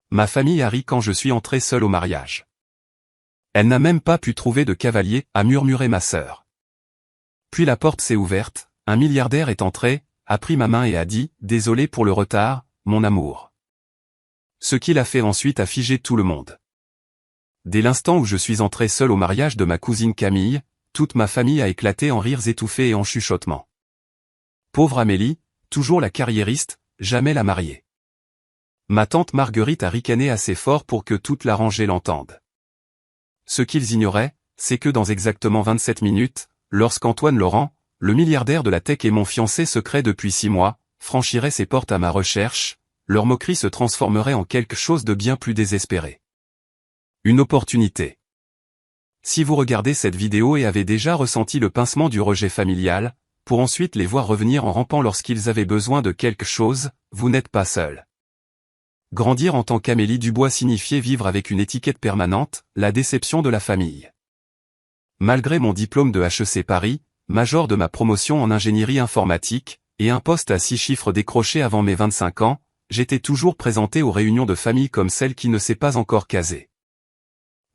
Ma famille a ri quand je suis entré seul au mariage. Elle n'a même pas pu trouver de cavalier, a murmuré ma sœur. Puis la porte s'est ouverte, un milliardaire est entré, a pris ma main et a dit « Désolé pour le retard, mon amour ». Ce qu'il a fait ensuite a figé tout le monde. Dès l'instant où je suis entré seul au mariage de ma cousine Camille, toute ma famille a éclaté en rires étouffés et en chuchotements. Pauvre Amélie, toujours la carriériste, jamais la mariée. Ma tante Marguerite a ricané assez fort pour que toute la rangée l'entende. Ce qu'ils ignoraient, c'est que dans exactement 27 minutes, lorsqu'Antoine Laurent, le milliardaire de la tech et mon fiancé secret depuis 6 mois, franchirait ses portes à ma recherche, leur moquerie se transformerait en quelque chose de bien plus désespéré. Une opportunité. Si vous regardez cette vidéo et avez déjà ressenti le pincement du rejet familial, pour ensuite les voir revenir en rampant lorsqu'ils avaient besoin de quelque chose, vous n'êtes pas seul. Grandir en tant qu'Amélie Dubois signifiait vivre avec une étiquette permanente, la déception de la famille. Malgré mon diplôme de HEC Paris, major de ma promotion en ingénierie informatique, et un poste à 6 chiffres décroché avant mes 25 ans, j'étais toujours présenté aux réunions de famille comme celle qui ne s'est pas encore casée.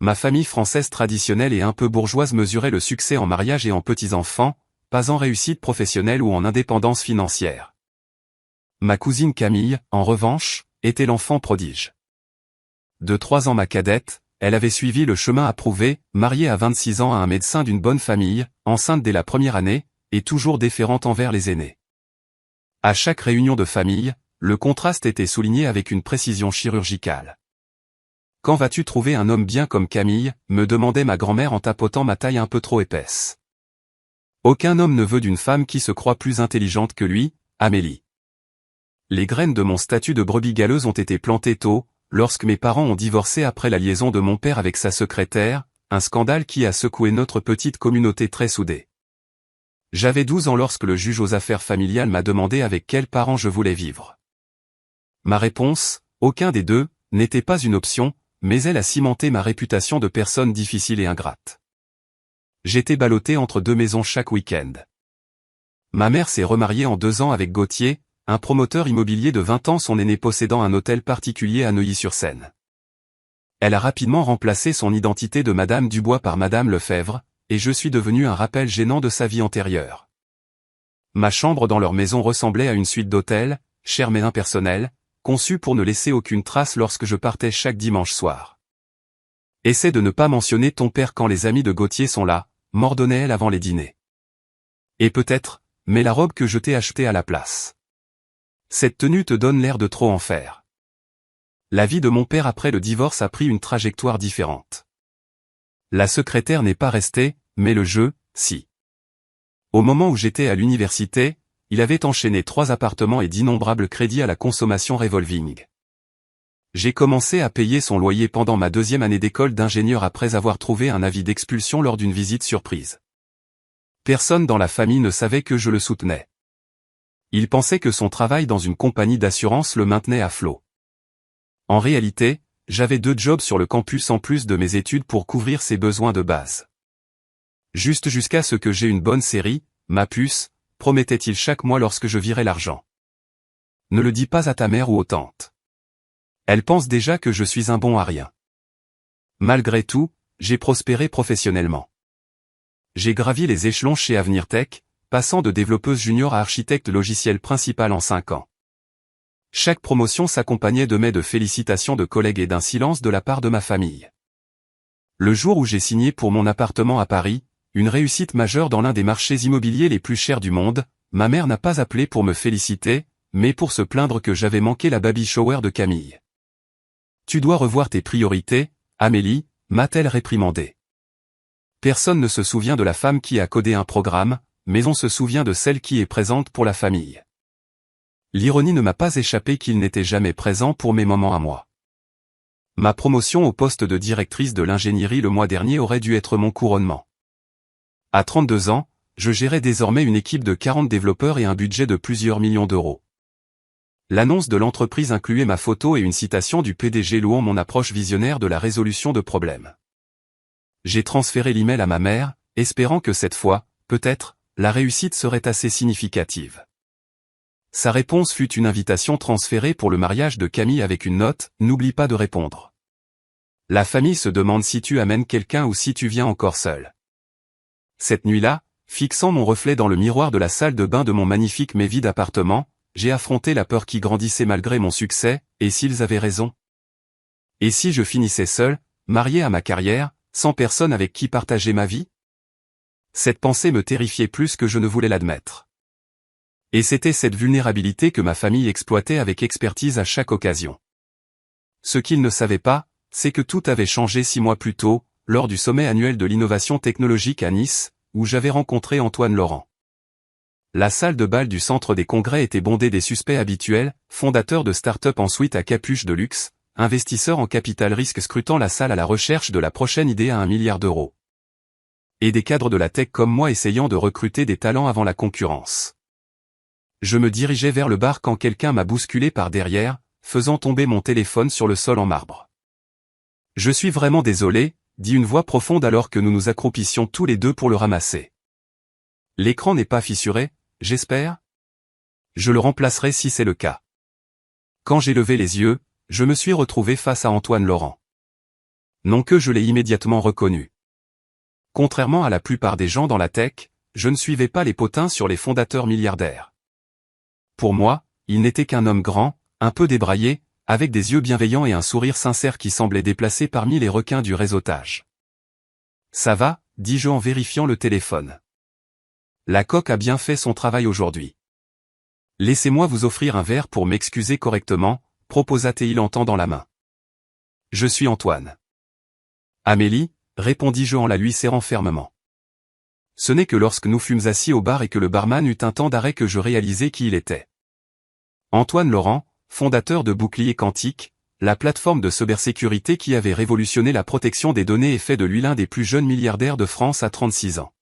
Ma famille française traditionnelle et un peu bourgeoise mesurait le succès en mariage et en petits-enfants, pas en réussite professionnelle ou en indépendance financière. Ma cousine Camille, en revanche, était l'enfant prodige. De 3 ans ma cadette, elle avait suivi le chemin approuvé, mariée à 26 ans à un médecin d'une bonne famille, enceinte dès la première année, et toujours déférente envers les aînés. À chaque réunion de famille, le contraste était souligné avec une précision chirurgicale. « Quand vas-tu trouver un homme bien comme Camille ?» me demandait ma grand-mère en tapotant ma taille un peu trop épaisse. Aucun homme ne veut d'une femme qui se croit plus intelligente que lui, Amélie. Les graines de mon statut de brebis galeuse ont été plantées tôt, lorsque mes parents ont divorcé après la liaison de mon père avec sa secrétaire, un scandale qui a secoué notre petite communauté très soudée. J'avais 12 ans lorsque le juge aux affaires familiales m'a demandé avec quels parents je voulais vivre. Ma réponse, aucun des deux, n'était pas une option, mais elle a cimenté ma réputation de personne difficile et ingrate. J'étais ballotté entre 2 maisons chaque week-end. Ma mère s'est remariée en 2 ans avec Gauthier, un promoteur immobilier de 20 ans, son aîné possédant un hôtel particulier à Neuilly-sur-Seine. Elle a rapidement remplacé son identité de Madame Dubois par Madame Lefebvre, et je suis devenu un rappel gênant de sa vie antérieure. Ma chambre dans leur maison ressemblait à une suite d'hôtels, chère mais impersonnelle, conçue pour ne laisser aucune trace lorsque je partais chaque dimanche soir. « Essaie de ne pas mentionner ton père quand les amis de Gauthier sont là », m'ordonnait-elle avant les dîners. Et peut-être, mets la robe que je t'ai achetée à la place. Cette tenue te donne l'air de trop en faire. La vie de mon père après le divorce a pris une trajectoire différente. La secrétaire n'est pas restée, mais le jeu, si. Au moment où j'étais à l'université, il avait enchaîné 3 appartements et d'innombrables crédits à la consommation revolving. J'ai commencé à payer son loyer pendant ma 2e année d'école d'ingénieur après avoir trouvé un avis d'expulsion lors d'une visite surprise. Personne dans la famille ne savait que je le soutenais. Il pensait que son travail dans une compagnie d'assurance le maintenait à flot. En réalité, j'avais 2 jobs sur le campus en plus de mes études pour couvrir ses besoins de base. Juste jusqu'à ce que j'ai une bonne série, ma puce, promettait-il chaque mois lorsque je virais l'argent. Ne le dis pas à ta mère ou aux tantes. Elle pense déjà que je suis un bon à rien. Malgré tout, j'ai prospéré professionnellement. J'ai gravi les échelons chez Avenir Tech, passant de développeuse junior à architecte logiciel principal en 5 ans. Chaque promotion s'accompagnait de mets de félicitations de collègues et d'un silence de la part de ma famille. Le jour où j'ai signé pour mon appartement à Paris, une réussite majeure dans l'un des marchés immobiliers les plus chers du monde, ma mère n'a pas appelé pour me féliciter, mais pour se plaindre que j'avais manqué la baby shower de Camille. « Tu dois revoir tes priorités, Amélie », m'a-t-elle réprimandé. Personne ne se souvient de la femme qui a codé un programme, mais on se souvient de celle qui est présente pour la famille. L'ironie ne m'a pas échappé qu'il n'était jamais présent pour mes moments à moi. Ma promotion au poste de directrice de l'ingénierie le mois dernier aurait dû être mon couronnement. À 32 ans, je gérais désormais une équipe de 40 développeurs et un budget de plusieurs millions d'euros. L'annonce de l'entreprise incluait ma photo et une citation du PDG louant mon approche visionnaire de la résolution de problèmes. J'ai transféré l'email à ma mère, espérant que cette fois, peut-être, la réussite serait assez significative. Sa réponse fut une invitation transférée pour le mariage de Camille avec une note « N'oublie pas de répondre. La famille se demande si tu amènes quelqu'un ou si tu viens encore seul. » Cette nuit-là, fixant mon reflet dans le miroir de la salle de bain de mon magnifique mais vide appartement, j'ai affronté la peur qui grandissait malgré mon succès, et s'ils avaient raison? Et si je finissais seul, marié à ma carrière, sans personne avec qui partager ma vie? Cette pensée me terrifiait plus que je ne voulais l'admettre. Et c'était cette vulnérabilité que ma famille exploitait avec expertise à chaque occasion. Ce qu'ils ne savaient pas, c'est que tout avait changé 6 mois plus tôt, lors du sommet annuel de l'innovation technologique à Nice, où j'avais rencontré Antoine Laurent. La salle de bal du centre des congrès était bondée des suspects habituels, fondateurs de start-up en suite à capuche de luxe, investisseurs en capital risque scrutant la salle à la recherche de la prochaine idée à 1 milliard d'euros. Et des cadres de la tech comme moi essayant de recruter des talents avant la concurrence. Je me dirigeais vers le bar quand quelqu'un m'a bousculé par derrière, faisant tomber mon téléphone sur le sol en marbre. « Je suis vraiment désolé », dit une voix profonde alors que nous nous accroupissions tous les deux pour le ramasser. « L'écran n'est pas fissuré, j'espère ? Je le remplacerai si c'est le cas. » Quand j'ai levé les yeux, je me suis retrouvé face à Antoine Laurent. Non que je l'ai immédiatement reconnu. Contrairement à la plupart des gens dans la tech, je ne suivais pas les potins sur les fondateurs milliardaires. Pour moi, il n'était qu'un homme grand, un peu débraillé, avec des yeux bienveillants et un sourire sincère qui semblait déplacé parmi les requins du réseautage. « Ça va ?» dis-je en vérifiant le téléphone. « La coque a bien fait son travail aujourd'hui. Laissez-moi vous offrir un verre pour m'excuser correctement, proposa-t-il en tendant la main. Je suis Antoine. Amélie, répondis-je en la lui serrant fermement. Ce n'est que lorsque nous fûmes assis au bar et que le barman eut un temps d'arrêt que je réalisai qui il était. Antoine Laurent, fondateur de Bouclier Quantique, la plateforme de cybersécurité qui avait révolutionné la protection des données et fait de lui l'un des plus jeunes milliardaires de France à 36 ans.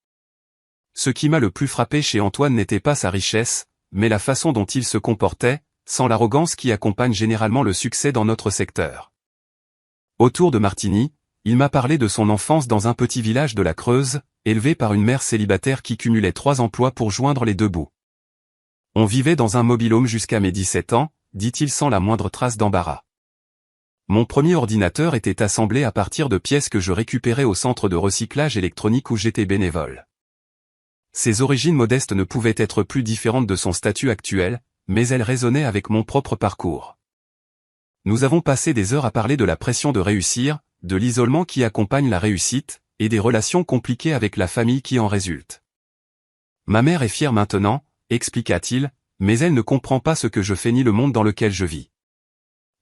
Ce qui m'a le plus frappé chez Antoine n'était pas sa richesse, mais la façon dont il se comportait, sans l'arrogance qui accompagne généralement le succès dans notre secteur. Autour de Martigny, il m'a parlé de son enfance dans un petit village de la Creuse, élevé par une mère célibataire qui cumulait 3 emplois pour joindre les deux bouts. On vivait dans un mobil-home jusqu'à mes 17 ans, dit-il sans la moindre trace d'embarras. Mon premier ordinateur était assemblé à partir de pièces que je récupérais au centre de recyclage électronique où j'étais bénévole. Ses origines modestes ne pouvaient être plus différentes de son statut actuel, mais elles résonnaient avec mon propre parcours. Nous avons passé des heures à parler de la pression de réussir, de l'isolement qui accompagne la réussite, et des relations compliquées avec la famille qui en résultent. Ma mère est fière maintenant, expliqua-t-il, mais elle ne comprend pas ce que je fais ni le monde dans lequel je vis.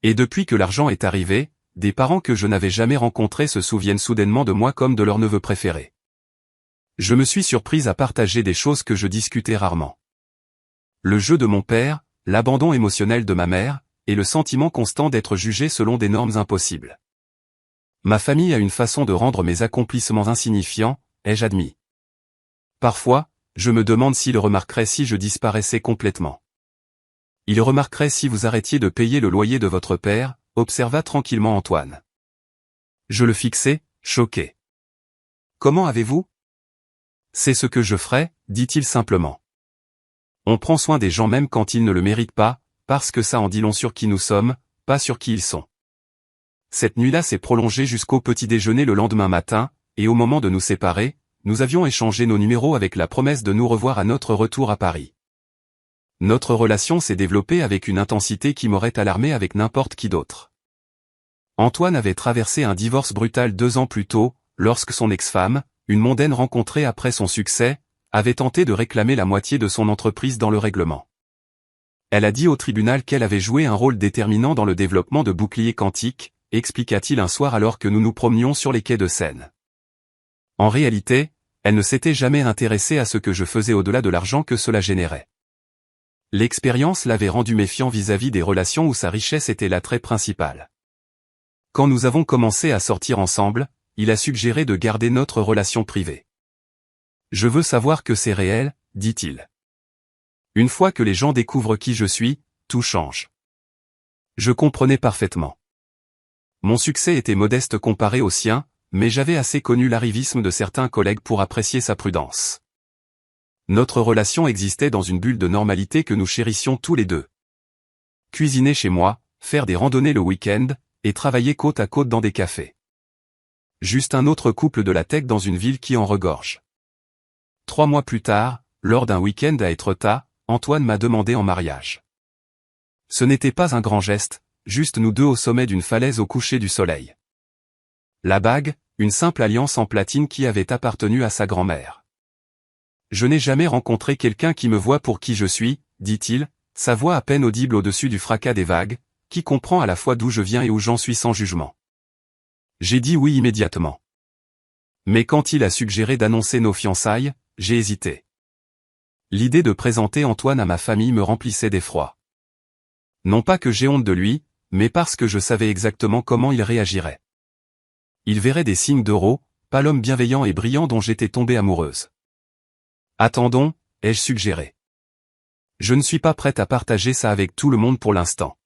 Et depuis que l'argent est arrivé, des parents que je n'avais jamais rencontrés se souviennent soudainement de moi comme de leur neveu préféré. Je me suis surprise à partager des choses que je discutais rarement. Le jeu de mon père, l'abandon émotionnel de ma mère, et le sentiment constant d'être jugé selon des normes impossibles. Ma famille a une façon de rendre mes accomplissements insignifiants, ai-je admis. Parfois, je me demande s'ils remarqueraient si je disparaissais complètement. Ils remarqueraient si vous arrêtiez de payer le loyer de votre père, observa tranquillement Antoine. Je le fixai, choqué. Comment avez-vous ? C'est ce que je ferai, dit-il simplement. On prend soin des gens même quand ils ne le méritent pas, parce que ça en dit long sur qui nous sommes, pas sur qui ils sont. Cette nuit-là s'est prolongée jusqu'au petit déjeuner le lendemain matin, et au moment de nous séparer, nous avions échangé nos numéros avec la promesse de nous revoir à notre retour à Paris. Notre relation s'est développée avec une intensité qui m'aurait alarmé avec n'importe qui d'autre. Antoine avait traversé un divorce brutal 2 ans plus tôt, lorsque son ex-femme, une mondaine rencontrée après son succès, avait tenté de réclamer la moitié de son entreprise dans le règlement. Elle a dit au tribunal qu'elle avait joué un rôle déterminant dans le développement de Bouclier Quantique, expliqua-t-il un soir alors que nous nous promenions sur les quais de Seine. En réalité, elle ne s'était jamais intéressée à ce que je faisais au-delà de l'argent que cela générait. L'expérience l'avait rendu méfiant vis-à-vis des relations où sa richesse était l'attrait principal. Quand nous avons commencé à sortir ensemble, il a suggéré de garder notre relation privée. Je veux savoir que c'est réel, dit-il. Une fois que les gens découvrent qui je suis, tout change. Je comprenais parfaitement. Mon succès était modeste comparé au sien, mais j'avais assez connu l'arrivisme de certains collègues pour apprécier sa prudence. Notre relation existait dans une bulle de normalité que nous chérissions tous les deux. Cuisiner chez moi, faire des randonnées le week-end, et travailler côte à côte dans des cafés. Juste un autre couple de la tech dans une ville qui en regorge. 3 mois plus tard, lors d'un week-end à Étretat, Antoine m'a demandé en mariage. Ce n'était pas un grand geste, juste nous deux au sommet d'une falaise au coucher du soleil. La bague, une simple alliance en platine qui avait appartenu à sa grand-mère. Je n'ai jamais rencontré quelqu'un qui me voit pour qui je suis, dit-il, sa voix à peine audible au-dessus du fracas des vagues, qui comprend à la fois d'où je viens et où j'en suis sans jugement. J'ai dit oui immédiatement. Mais quand il a suggéré d'annoncer nos fiançailles, j'ai hésité. L'idée de présenter Antoine à ma famille me remplissait d'effroi. Non pas que j'ai honte de lui, mais parce que je savais exactement comment il réagirait. Il verrait des signes d'euro, pas l'homme bienveillant et brillant dont j'étais tombée amoureuse. Attendons, ai-je suggéré. Je ne suis pas prête à partager ça avec tout le monde pour l'instant.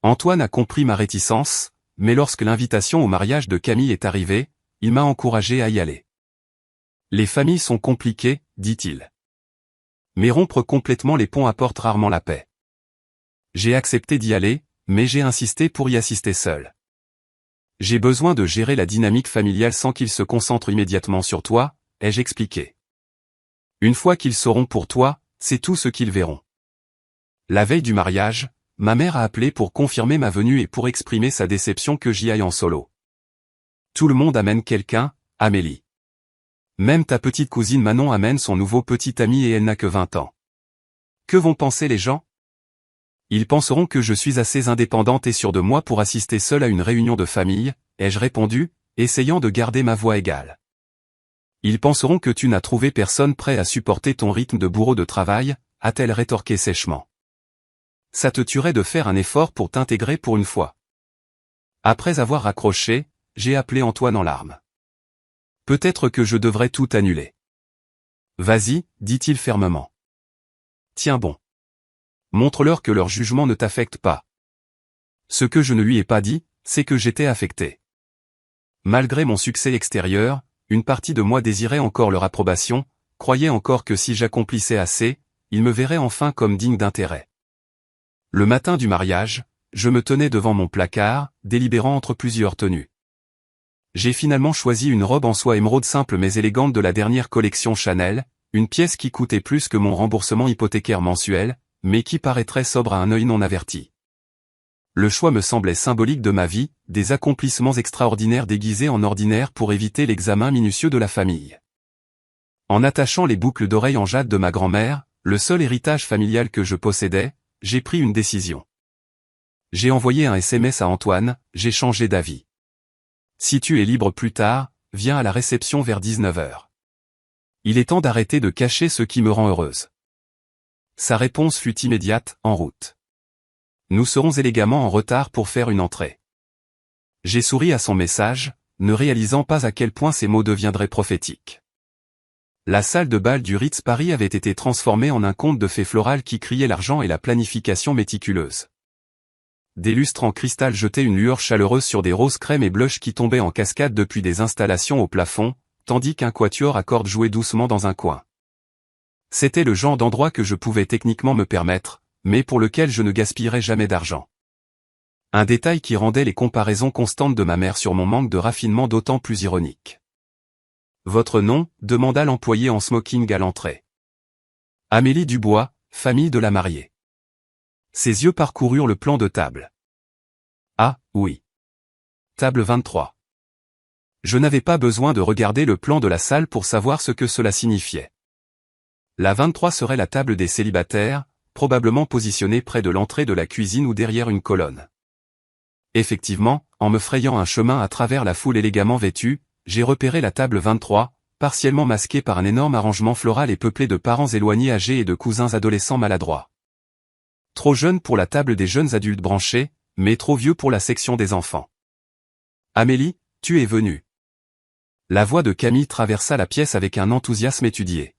Antoine a compris ma réticence, mais lorsque l'invitation au mariage de Camille est arrivée, il m'a encouragé à y aller. Les familles sont compliquées, dit-il. Mais rompre complètement les ponts apporte rarement la paix. J'ai accepté d'y aller, mais j'ai insisté pour y assister seul. J'ai besoin de gérer la dynamique familiale sans qu'ils se concentrent immédiatement sur toi, ai-je expliqué. Une fois qu'ils sauront pour toi, c'est tout ce qu'ils verront. La veille du mariage, ma mère a appelé pour confirmer ma venue et pour exprimer sa déception que j'y aille en solo. Tout le monde amène quelqu'un, Amélie. Même ta petite cousine Manon amène son nouveau petit ami et elle n'a que 20 ans. Que vont penser les gens? Ils penseront que je suis assez indépendante et sûre de moi pour assister seule à une réunion de famille, ai-je répondu, essayant de garder ma voix égale. Ils penseront que tu n'as trouvé personne prêt à supporter ton rythme de bourreau de travail, a-t-elle rétorqué sèchement. Ça te tuerait de faire un effort pour t'intégrer pour une fois. Après avoir raccroché, j'ai appelé Antoine en larmes. Peut-être que je devrais tout annuler. Vas-y, dit-il fermement. Tiens bon. Montre-leur que leur jugement ne t'affecte pas. Ce que je ne lui ai pas dit, c'est que j'étais affecté. Malgré mon succès extérieur, une partie de moi désirait encore leur approbation, croyait encore que si j'accomplissais assez, ils me verraient enfin comme digne d'intérêt. Le matin du mariage, je me tenais devant mon placard, délibérant entre plusieurs tenues. J'ai finalement choisi une robe en soie émeraude simple mais élégante de la dernière collection Chanel, une pièce qui coûtait plus que mon remboursement hypothécaire mensuel, mais qui paraîtrait sobre à un œil non averti. Le choix me semblait symbolique de ma vie, des accomplissements extraordinaires déguisés en ordinaire pour éviter l'examen minutieux de la famille. En attachant les boucles d'oreilles en jade de ma grand-mère, le seul héritage familial que je possédais, j'ai pris une décision. J'ai envoyé un SMS à Antoine, j'ai changé d'avis. Si tu es libre plus tard, viens à la réception vers 19h. Il est temps d'arrêter de cacher ce qui me rend heureuse. Sa réponse fut immédiate, en route. Nous serons élégamment en retard pour faire une entrée. J'ai souri à son message, ne réalisant pas à quel point ces mots deviendraient prophétiques. La salle de bal du Ritz Paris avait été transformée en un conte de fées florales qui criait l'argent et la planification méticuleuse. Des lustres en cristal jetaient une lueur chaleureuse sur des roses crème et blush qui tombaient en cascade depuis des installations au plafond, tandis qu'un quatuor à cordes jouait doucement dans un coin. C'était le genre d'endroit que je pouvais techniquement me permettre, mais pour lequel je ne gaspillerais jamais d'argent. Un détail qui rendait les comparaisons constantes de ma mère sur mon manque de raffinement d'autant plus ironique. Votre nom, demanda l'employé en smoking à l'entrée. Amélie Dubois, famille de la mariée. Ses yeux parcoururent le plan de table. Ah, oui. Table 23. Je n'avais pas besoin de regarder le plan de la salle pour savoir ce que cela signifiait. La 23 serait la table des célibataires, probablement positionnée près de l'entrée de la cuisine ou derrière une colonne. Effectivement, en me frayant un chemin à travers la foule élégamment vêtue, j'ai repéré la table 23, partiellement masquée par un énorme arrangement floral et peuplée de parents éloignés âgés et de cousins adolescents maladroits. Trop jeune pour la table des jeunes adultes branchés, mais trop vieux pour la section des enfants. Amélie, tu es venue. La voix de Camille traversa la pièce avec un enthousiasme étudié.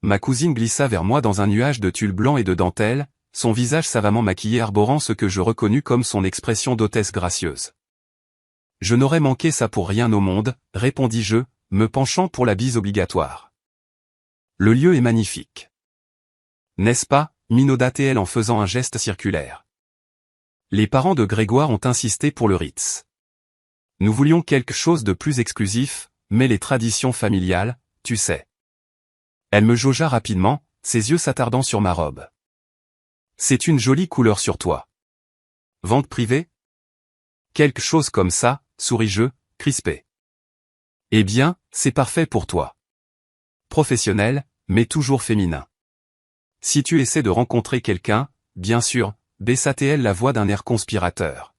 Ma cousine glissa vers moi dans un nuage de tulle blanc et de dentelle, son visage savamment maquillé arborant ce que je reconnus comme son expression d'hôtesse gracieuse. Je n'aurais manqué ça pour rien au monde, répondis-je, me penchant pour la bise obligatoire. Le lieu est magnifique. N'est-ce pas, minauda-t-elle en faisant un geste circulaire. Les parents de Grégoire ont insisté pour le Ritz. Nous voulions quelque chose de plus exclusif, mais les traditions familiales, tu sais. Elle me jaugea rapidement, ses yeux s'attardant sur ma robe. C'est une jolie couleur sur toi. Vente privée? Quelque chose comme ça, souris-je, crispé. Eh bien, c'est parfait pour toi. Professionnel, mais toujours féminin. Si tu essaies de rencontrer quelqu'un, bien sûr, baissa-t-elle la voix d'un air conspirateur.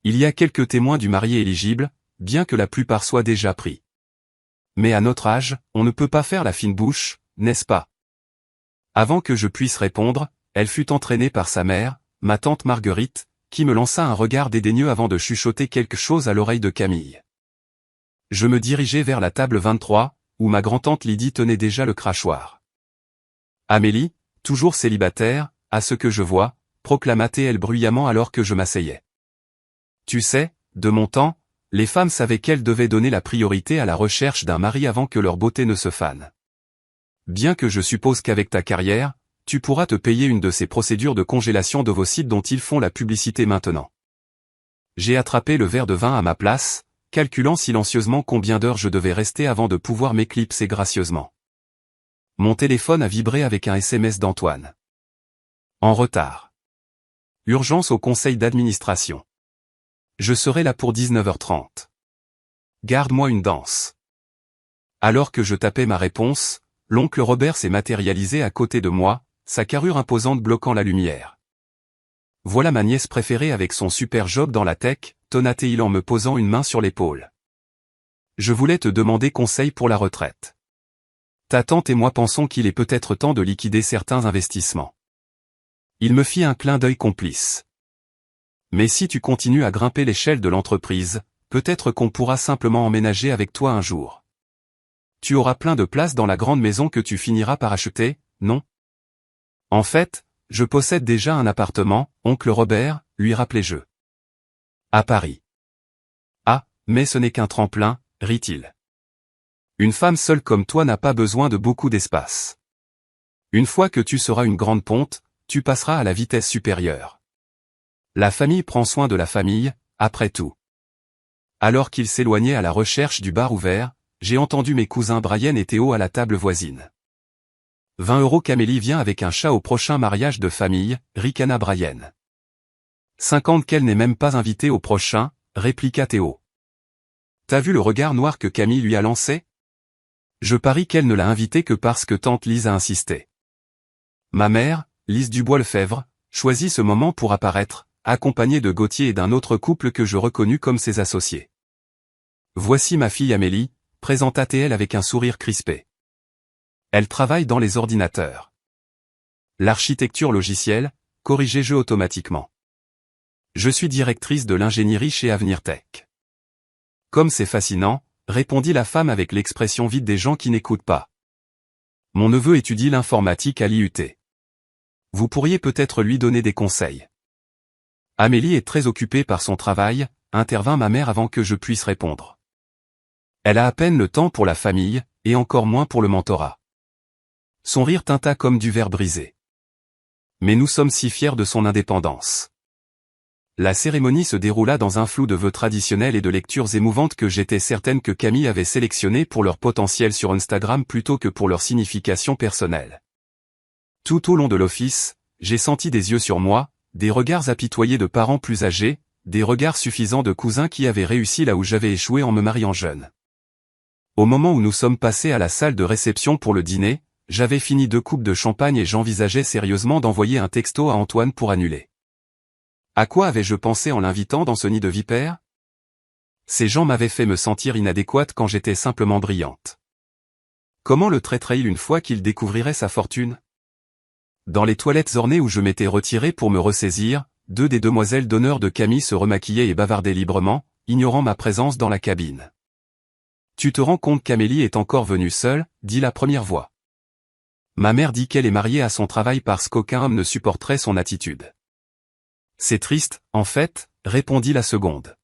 Il y a quelques témoins du marié éligible, bien que la plupart soient déjà pris. Mais à notre âge, on ne peut pas faire la fine bouche, n'est-ce pas? Avant que je puisse répondre, elle fut entraînée par sa mère, ma tante Marguerite, qui me lança un regard dédaigneux avant de chuchoter quelque chose à l'oreille de Camille. Je me dirigeai vers la table 23, où ma grand-tante Lydie tenait déjà le crachoir. Amélie, toujours célibataire, à ce que je vois, proclama-t-elle bruyamment alors que je m'asseyais. Tu sais, de mon temps, les femmes savaient qu'elles devaient donner la priorité à la recherche d'un mari avant que leur beauté ne se fane. Bien que je suppose qu'avec ta carrière, tu pourras te payer une de ces procédures de congélation d'ovocytes dont ils font la publicité maintenant. J'ai attrapé le verre de vin à ma place, calculant silencieusement combien d'heures je devais rester avant de pouvoir m'éclipser gracieusement. Mon téléphone a vibré avec un SMS d'Antoine. En retard. Urgence au conseil d'administration. Je serai là pour 19h30. Garde-moi une danse. Alors que je tapais ma réponse, l'oncle Robert s'est matérialisé à côté de moi, sa carrure imposante bloquant la lumière. Voilà ma nièce préférée avec son super job dans la tech, tonna-t-il en me posant une main sur l'épaule. Je voulais te demander conseil pour la retraite. Ta tante et moi pensons qu'il est peut-être temps de liquider certains investissements. Il me fit un clin d'œil complice. Mais si tu continues à grimper l'échelle de l'entreprise, peut-être qu'on pourra simplement emménager avec toi un jour. Tu auras plein de place dans la grande maison que tu finiras par acheter, non? En fait, je possède déjà un appartement, oncle Robert, lui rappelai-je. À Paris. Ah, mais ce n'est qu'un tremplin, rit-il. Une femme seule comme toi n'a pas besoin de beaucoup d'espace. Une fois que tu seras une grande ponte, tu passeras à la vitesse supérieure. La famille prend soin de la famille, après tout. Alors qu'il s'éloignait à la recherche du bar ouvert, j'ai entendu mes cousins Brian et Théo à la table voisine. 20 € Camélie vient avec un chat au prochain mariage de famille, ricana Brian. 50 qu'elle n'est même pas invitée au prochain, répliqua Théo. T'as vu le regard noir que Camille lui a lancé? Je parie qu'elle ne l'a invité que parce que tante Lise a insisté. Ma mère, Lise Dubois-Lefebvre, choisit ce moment pour apparaître, accompagnée de Gauthier et d'un autre couple que je reconnus comme ses associés. Voici ma fille Amélie, présenta-t-elle avec un sourire crispé. Elle travaille dans les ordinateurs. L'architecture logicielle, corrigeai-je automatiquement. Je suis directrice de l'ingénierie chez Avenir Tech. Comme c'est fascinant, répondit la femme avec l'expression vide des gens qui n'écoutent pas. Mon neveu étudie l'informatique à l'IUT. Vous pourriez peut-être lui donner des conseils. Amélie est très occupée par son travail, intervint ma mère avant que je puisse répondre. Elle a à peine le temps pour la famille, et encore moins pour le mentorat. Son rire tinta comme du verre brisé. Mais nous sommes si fiers de son indépendance. La cérémonie se déroula dans un flou de vœux traditionnels et de lectures émouvantes que j'étais certaine que Camille avait sélectionnées pour leur potentiel sur Instagram plutôt que pour leur signification personnelle. Tout au long de l'office, j'ai senti des yeux sur moi, des regards apitoyés de parents plus âgés, des regards suffisants de cousins qui avaient réussi là où j'avais échoué en me mariant jeune. Au moment où nous sommes passés à la salle de réception pour le dîner, j'avais fini 2 coupes de champagne et j'envisageais sérieusement d'envoyer un texto à Antoine pour annuler. À quoi avais-je pensé en l'invitant dans ce nid de vipères? Ces gens m'avaient fait me sentir inadéquate quand j'étais simplement brillante. Comment le traiterait-il une fois qu'il découvrirait sa fortune? Dans les toilettes ornées où je m'étais retiré pour me ressaisir, 2 des demoiselles d'honneur de Camille se remaquillaient et bavardaient librement, ignorant ma présence dans la cabine. Tu te rends compte qu'Amélie est encore venue seule, dit la première voix. Ma mère dit qu'elle est mariée à son travail parce qu'aucun homme ne supporterait son attitude. C'est triste, en fait, répondit la seconde.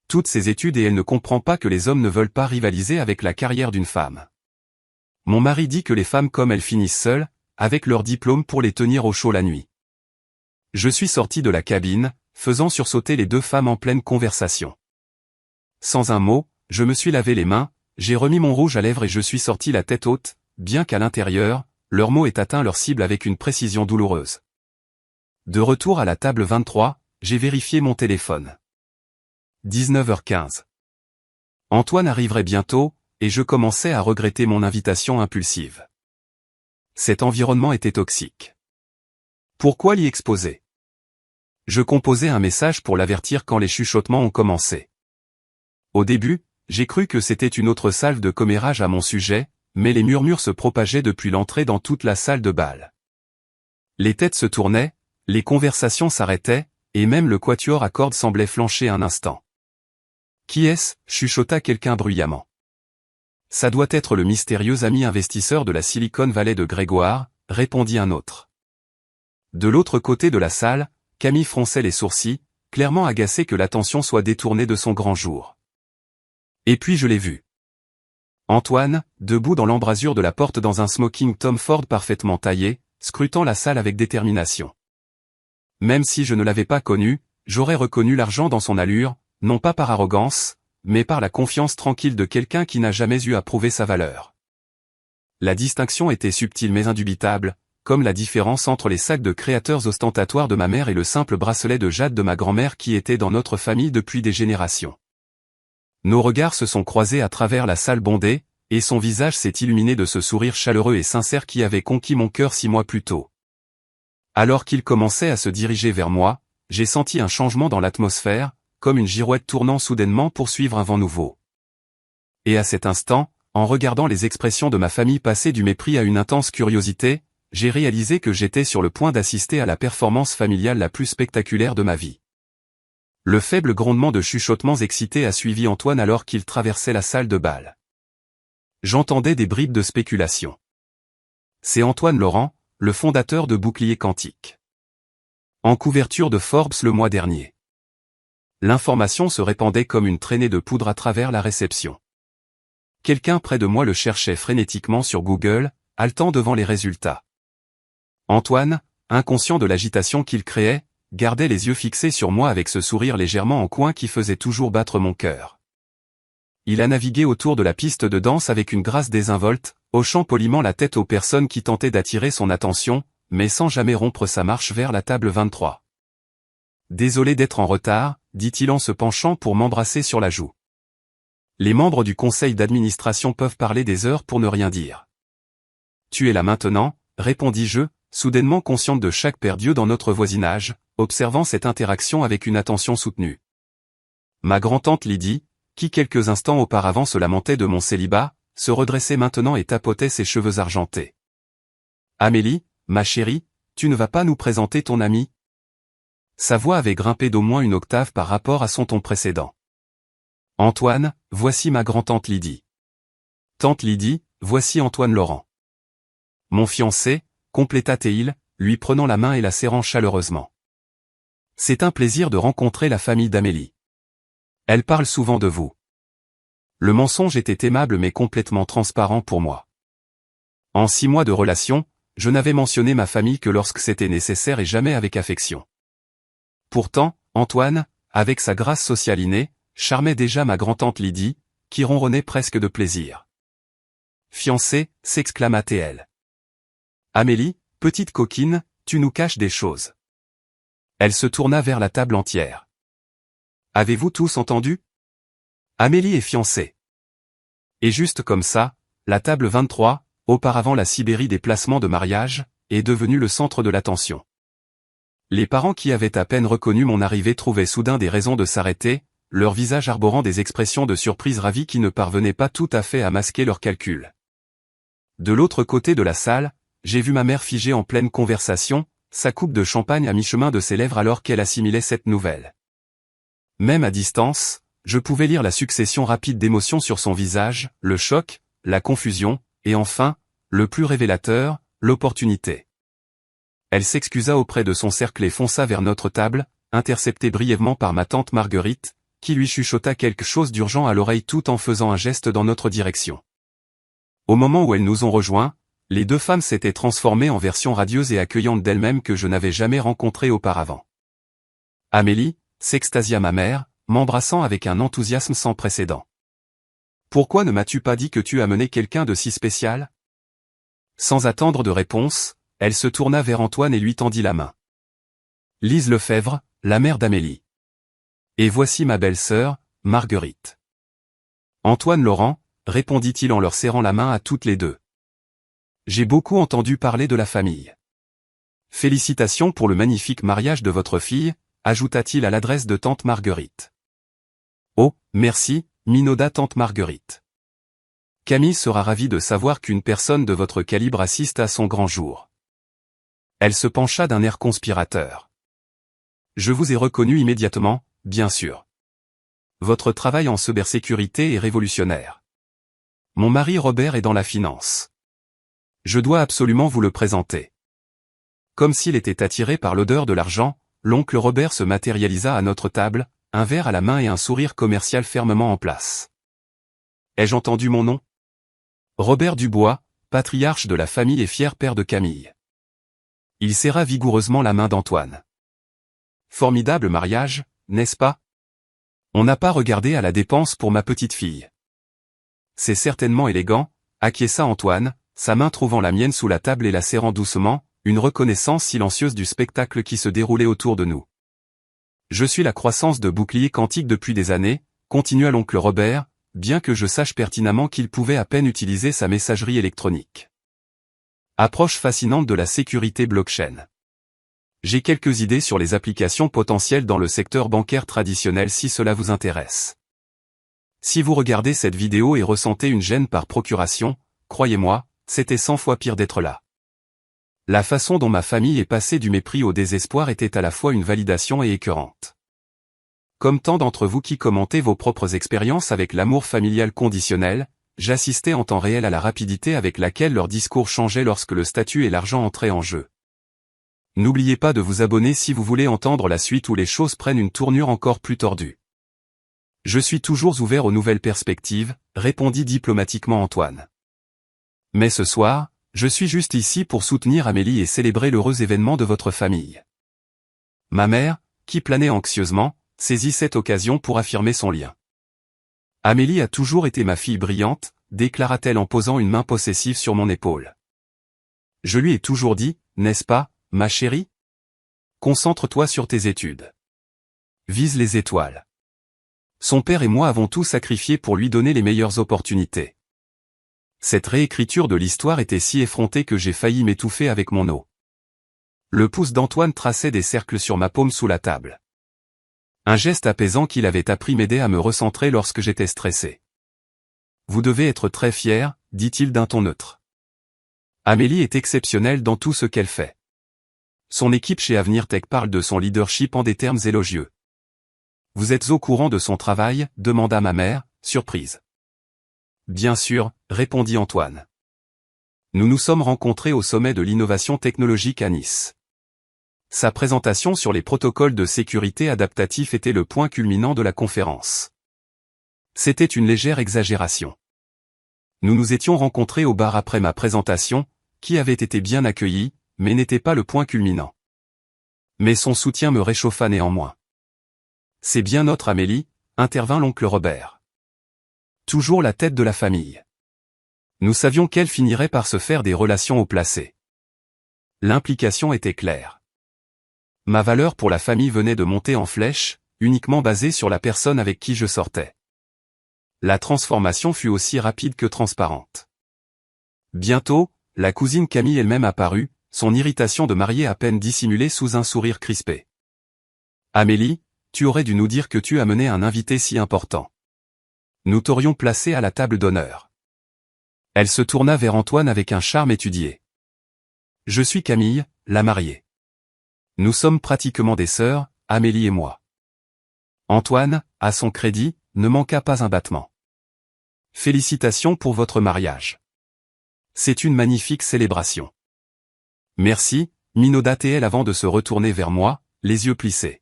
Toutes ses études et elle ne comprend pas que les hommes ne veulent pas rivaliser avec la carrière d'une femme. Mon mari dit que les femmes comme elles finissent seules, avec leur diplôme pour les tenir au chaud la nuit. Je suis sorti de la cabine, faisant sursauter les deux femmes en pleine conversation. Sans un mot, je me suis lavé les mains, j'ai remis mon rouge à lèvres et je suis sorti la tête haute, bien qu'à l'intérieur, leur mot ait atteint leur cible avec une précision douloureuse. De retour à la table 23, j'ai vérifié mon téléphone. 19h15. Antoine arriverait bientôt, et je commençais à regretter mon invitation impulsive. Cet environnement était toxique. Pourquoi l'y exposer? Je composais un message pour l'avertir quand les chuchotements ont commencé. Au début, j'ai cru que c'était une autre salve de commérage à mon sujet, mais les murmures se propageaient depuis l'entrée dans toute la salle de bal. Les têtes se tournaient, les conversations s'arrêtaient, et même le quatuor à cordes semblait flancher un instant. Qui est-ce? Chuchota quelqu'un bruyamment. Ça doit être le mystérieux ami investisseur de la Silicon Valley de Grégoire, répondit un autre. De l'autre côté de la salle, Camille fronçait les sourcils, clairement agacée que l'attention soit détournée de son grand jour. Et puis je l'ai vu. Antoine, debout dans l'embrasure de la porte dans un smoking Tom Ford parfaitement taillé, scrutant la salle avec détermination. Même si je ne l'avais pas connu, j'aurais reconnu l'argent dans son allure, non pas par arrogance, mais par la confiance tranquille de quelqu'un qui n'a jamais eu à prouver sa valeur. La distinction était subtile mais indubitable, comme la différence entre les sacs de créateurs ostentatoires de ma mère et le simple bracelet de jade de ma grand-mère qui était dans notre famille depuis des générations. Nos regards se sont croisés à travers la salle bondée, et son visage s'est illuminé de ce sourire chaleureux et sincère qui avait conquis mon cœur 6 mois plus tôt. Alors qu'il commençait à se diriger vers moi, j'ai senti un changement dans l'atmosphère, comme une girouette tournant soudainement pour suivre un vent nouveau. Et à cet instant, en regardant les expressions de ma famille passer du mépris à une intense curiosité, j'ai réalisé que j'étais sur le point d'assister à la performance familiale la plus spectaculaire de ma vie. Le faible grondement de chuchotements excités a suivi Antoine alors qu'il traversait la salle de bal. J'entendais des bribes de spéculation. C'est Antoine Laurent, le fondateur de Bouclier Quantique. En couverture de Forbes le mois dernier. L'information se répandait comme une traînée de poudre à travers la réception. Quelqu'un près de moi le cherchait frénétiquement sur Google, haletant devant les résultats. Antoine, inconscient de l'agitation qu'il créait, gardait les yeux fixés sur moi avec ce sourire légèrement en coin qui faisait toujours battre mon cœur. Il a navigué autour de la piste de danse avec une grâce désinvolte, hochant poliment la tête aux personnes qui tentaient d'attirer son attention, mais sans jamais rompre sa marche vers la table 23. Désolé d'être en retard, dit-il en se penchant pour m'embrasser sur la joue. Les membres du conseil d'administration peuvent parler des heures pour ne rien dire. Tu es là maintenant, répondis-je, soudainement consciente de chaque paire d'yeux dans notre voisinage, observant cette interaction avec une attention soutenue. Ma grand-tante Lydie, qui quelques instants auparavant se lamentait de mon célibat, se redressait maintenant et tapotait ses cheveux argentés. Amélie, ma chérie, tu ne vas pas nous présenter ton ami? Sa voix avait grimpé d'au moins une octave par rapport à son ton précédent. Antoine, voici ma grand-tante Lydie. Tante Lydie, voici Antoine Laurent. Mon fiancé, compléta Théil, lui prenant la main et la serrant chaleureusement. C'est un plaisir de rencontrer la famille d'Amélie. Elle parle souvent de vous. Le mensonge était aimable mais complètement transparent pour moi. En 6 mois de relation, je n'avais mentionné ma famille que lorsque c'était nécessaire et jamais avec affection. Pourtant, Antoine, avec sa grâce sociale innée, charmait déjà ma grand-tante Lydie, qui ronronnait presque de plaisir. Fiancée, s'exclama Théil. Amélie, petite coquine, tu nous caches des choses. Elle se tourna vers la table entière. Avez-vous tous entendu? Amélie est fiancée. Et juste comme ça, la table 23, auparavant la Sibérie des placements de mariage, est devenue le centre de l'attention. Les parents qui avaient à peine reconnu mon arrivée trouvaient soudain des raisons de s'arrêter, leur visage arborant des expressions de surprise ravie qui ne parvenaient pas tout à fait à masquer leurs calculs. De l'autre côté de la salle, j'ai vu ma mère figée en pleine conversation, sa coupe de champagne à mi-chemin de ses lèvres alors qu'elle assimilait cette nouvelle. Même à distance, je pouvais lire la succession rapide d'émotions sur son visage, le choc, la confusion, et enfin, le plus révélateur, l'opportunité. Elle s'excusa auprès de son cercle et fonça vers notre table, interceptée brièvement par ma tante Marguerite, qui lui chuchota quelque chose d'urgent à l'oreille tout en faisant un geste dans notre direction. Au moment où elles nous ont rejoints, les deux femmes s'étaient transformées en versions radieuses et accueillantes d'elles-mêmes que je n'avais jamais rencontrées auparavant. Amélie, s'extasia ma mère, m'embrassant avec un enthousiasme sans précédent. Pourquoi ne m'as-tu pas dit que tu amenais quelqu'un de si spécial? Sans attendre de réponse, elle se tourna vers Antoine et lui tendit la main. Lise Lefebvre, la mère d'Amélie. Et voici ma belle-sœur, Marguerite. Antoine Laurent, répondit-il en leur serrant la main à toutes les deux. J'ai beaucoup entendu parler de la famille. Félicitations pour le magnifique mariage de votre fille, ajouta-t-il à l'adresse de tante Marguerite. Oh, merci, minauda tante Marguerite. Camille sera ravie de savoir qu'une personne de votre calibre assiste à son grand jour. Elle se pencha d'un air conspirateur. Je vous ai reconnu immédiatement, bien sûr. Votre travail en cybersécurité est révolutionnaire. Mon mari Robert est dans la finance. Je dois absolument vous le présenter. Comme s'il était attiré par l'odeur de l'argent, l'oncle Robert se matérialisa à notre table, un verre à la main et un sourire commercial fermement en place. Ai-je entendu mon nom? Robert Dubois, patriarche de la famille et fier père de Camille. Il serra vigoureusement la main d'Antoine. Formidable mariage, n'est-ce pas? On n'a pas regardé à la dépense pour ma petite fille. C'est certainement élégant, acquiesça Antoine, sa main trouvant la mienne sous la table et la serrant doucement, une reconnaissance silencieuse du spectacle qui se déroulait autour de nous. Je suis la croissance de Bouclier Quantique depuis des années, continua l'oncle Robert, bien que je sache pertinemment qu'il pouvait à peine utiliser sa messagerie électronique. Approche fascinante de la sécurité blockchain. J'ai quelques idées sur les applications potentielles dans le secteur bancaire traditionnel si cela vous intéresse. Si vous regardez cette vidéo et ressentez une gêne par procuration, croyez-moi, c'était 100 fois pire d'être là. La façon dont ma famille est passée du mépris au désespoir était à la fois une validation et écœurante. Comme tant d'entre vous qui commentez vos propres expériences avec l'amour familial conditionnel, j'assistais en temps réel à la rapidité avec laquelle leur discours changeait lorsque le statut et l'argent entraient en jeu. N'oubliez pas de vous abonner si vous voulez entendre la suite où les choses prennent une tournure encore plus tordue. Je suis toujours ouvert aux nouvelles perspectives, répondit diplomatiquement Antoine. Mais ce soir, je suis juste ici pour soutenir Amélie et célébrer l'heureux événement de votre famille. Ma mère, qui planait anxieusement, saisit cette occasion pour affirmer son lien. Amélie a toujours été ma fille brillante, déclara-t-elle en posant une main possessive sur mon épaule. Je lui ai toujours dit, n'est-ce pas, ma chérie? Concentre-toi sur tes études. Vise les étoiles. Son père et moi avons tout sacrifié pour lui donner les meilleures opportunités. Cette réécriture de l'histoire était si effrontée que j'ai failli m'étouffer avec mon eau. Le pouce d'Antoine traçait des cercles sur ma paume sous la table. Un geste apaisant qu'il avait appris m'aidait à me recentrer lorsque j'étais stressé. Vous devez être très fier, dit-il d'un ton neutre. Amélie est exceptionnelle dans tout ce qu'elle fait. Son équipe chez Avenir Tech parle de son leadership en des termes élogieux. Vous êtes au courant de son travail, demanda ma mère, surprise. Bien sûr, répondit Antoine. Nous nous sommes rencontrés au sommet de l'innovation technologique à Nice. Sa présentation sur les protocoles de sécurité adaptatifs était le point culminant de la conférence. C'était une légère exagération. Nous nous étions rencontrés au bar après ma présentation, qui avait été bien accueillie, mais n'était pas le point culminant. Mais son soutien me réchauffa néanmoins. C'est bien notre Amélie, intervint l'oncle Robert. Toujours la tête de la famille. Nous savions qu'elle finirait par se faire des relations haut placées. L'implication était claire. Ma valeur pour la famille venait de monter en flèche, uniquement basée sur la personne avec qui je sortais. La transformation fut aussi rapide que transparente. Bientôt, la cousine Camille elle-même apparut, son irritation de mariée à peine dissimulée sous un sourire crispé. Amélie, tu aurais dû nous dire que tu amenais un invité si important. Nous t'aurions placé à la table d'honneur. Elle se tourna vers Antoine avec un charme étudié. Je suis Camille, la mariée. Nous sommes pratiquement des sœurs, Amélie et moi. Antoine, à son crédit, ne manqua pas un battement. Félicitations pour votre mariage. C'est une magnifique célébration. Merci, minauda-t-elle avant de se retourner vers moi, les yeux plissés.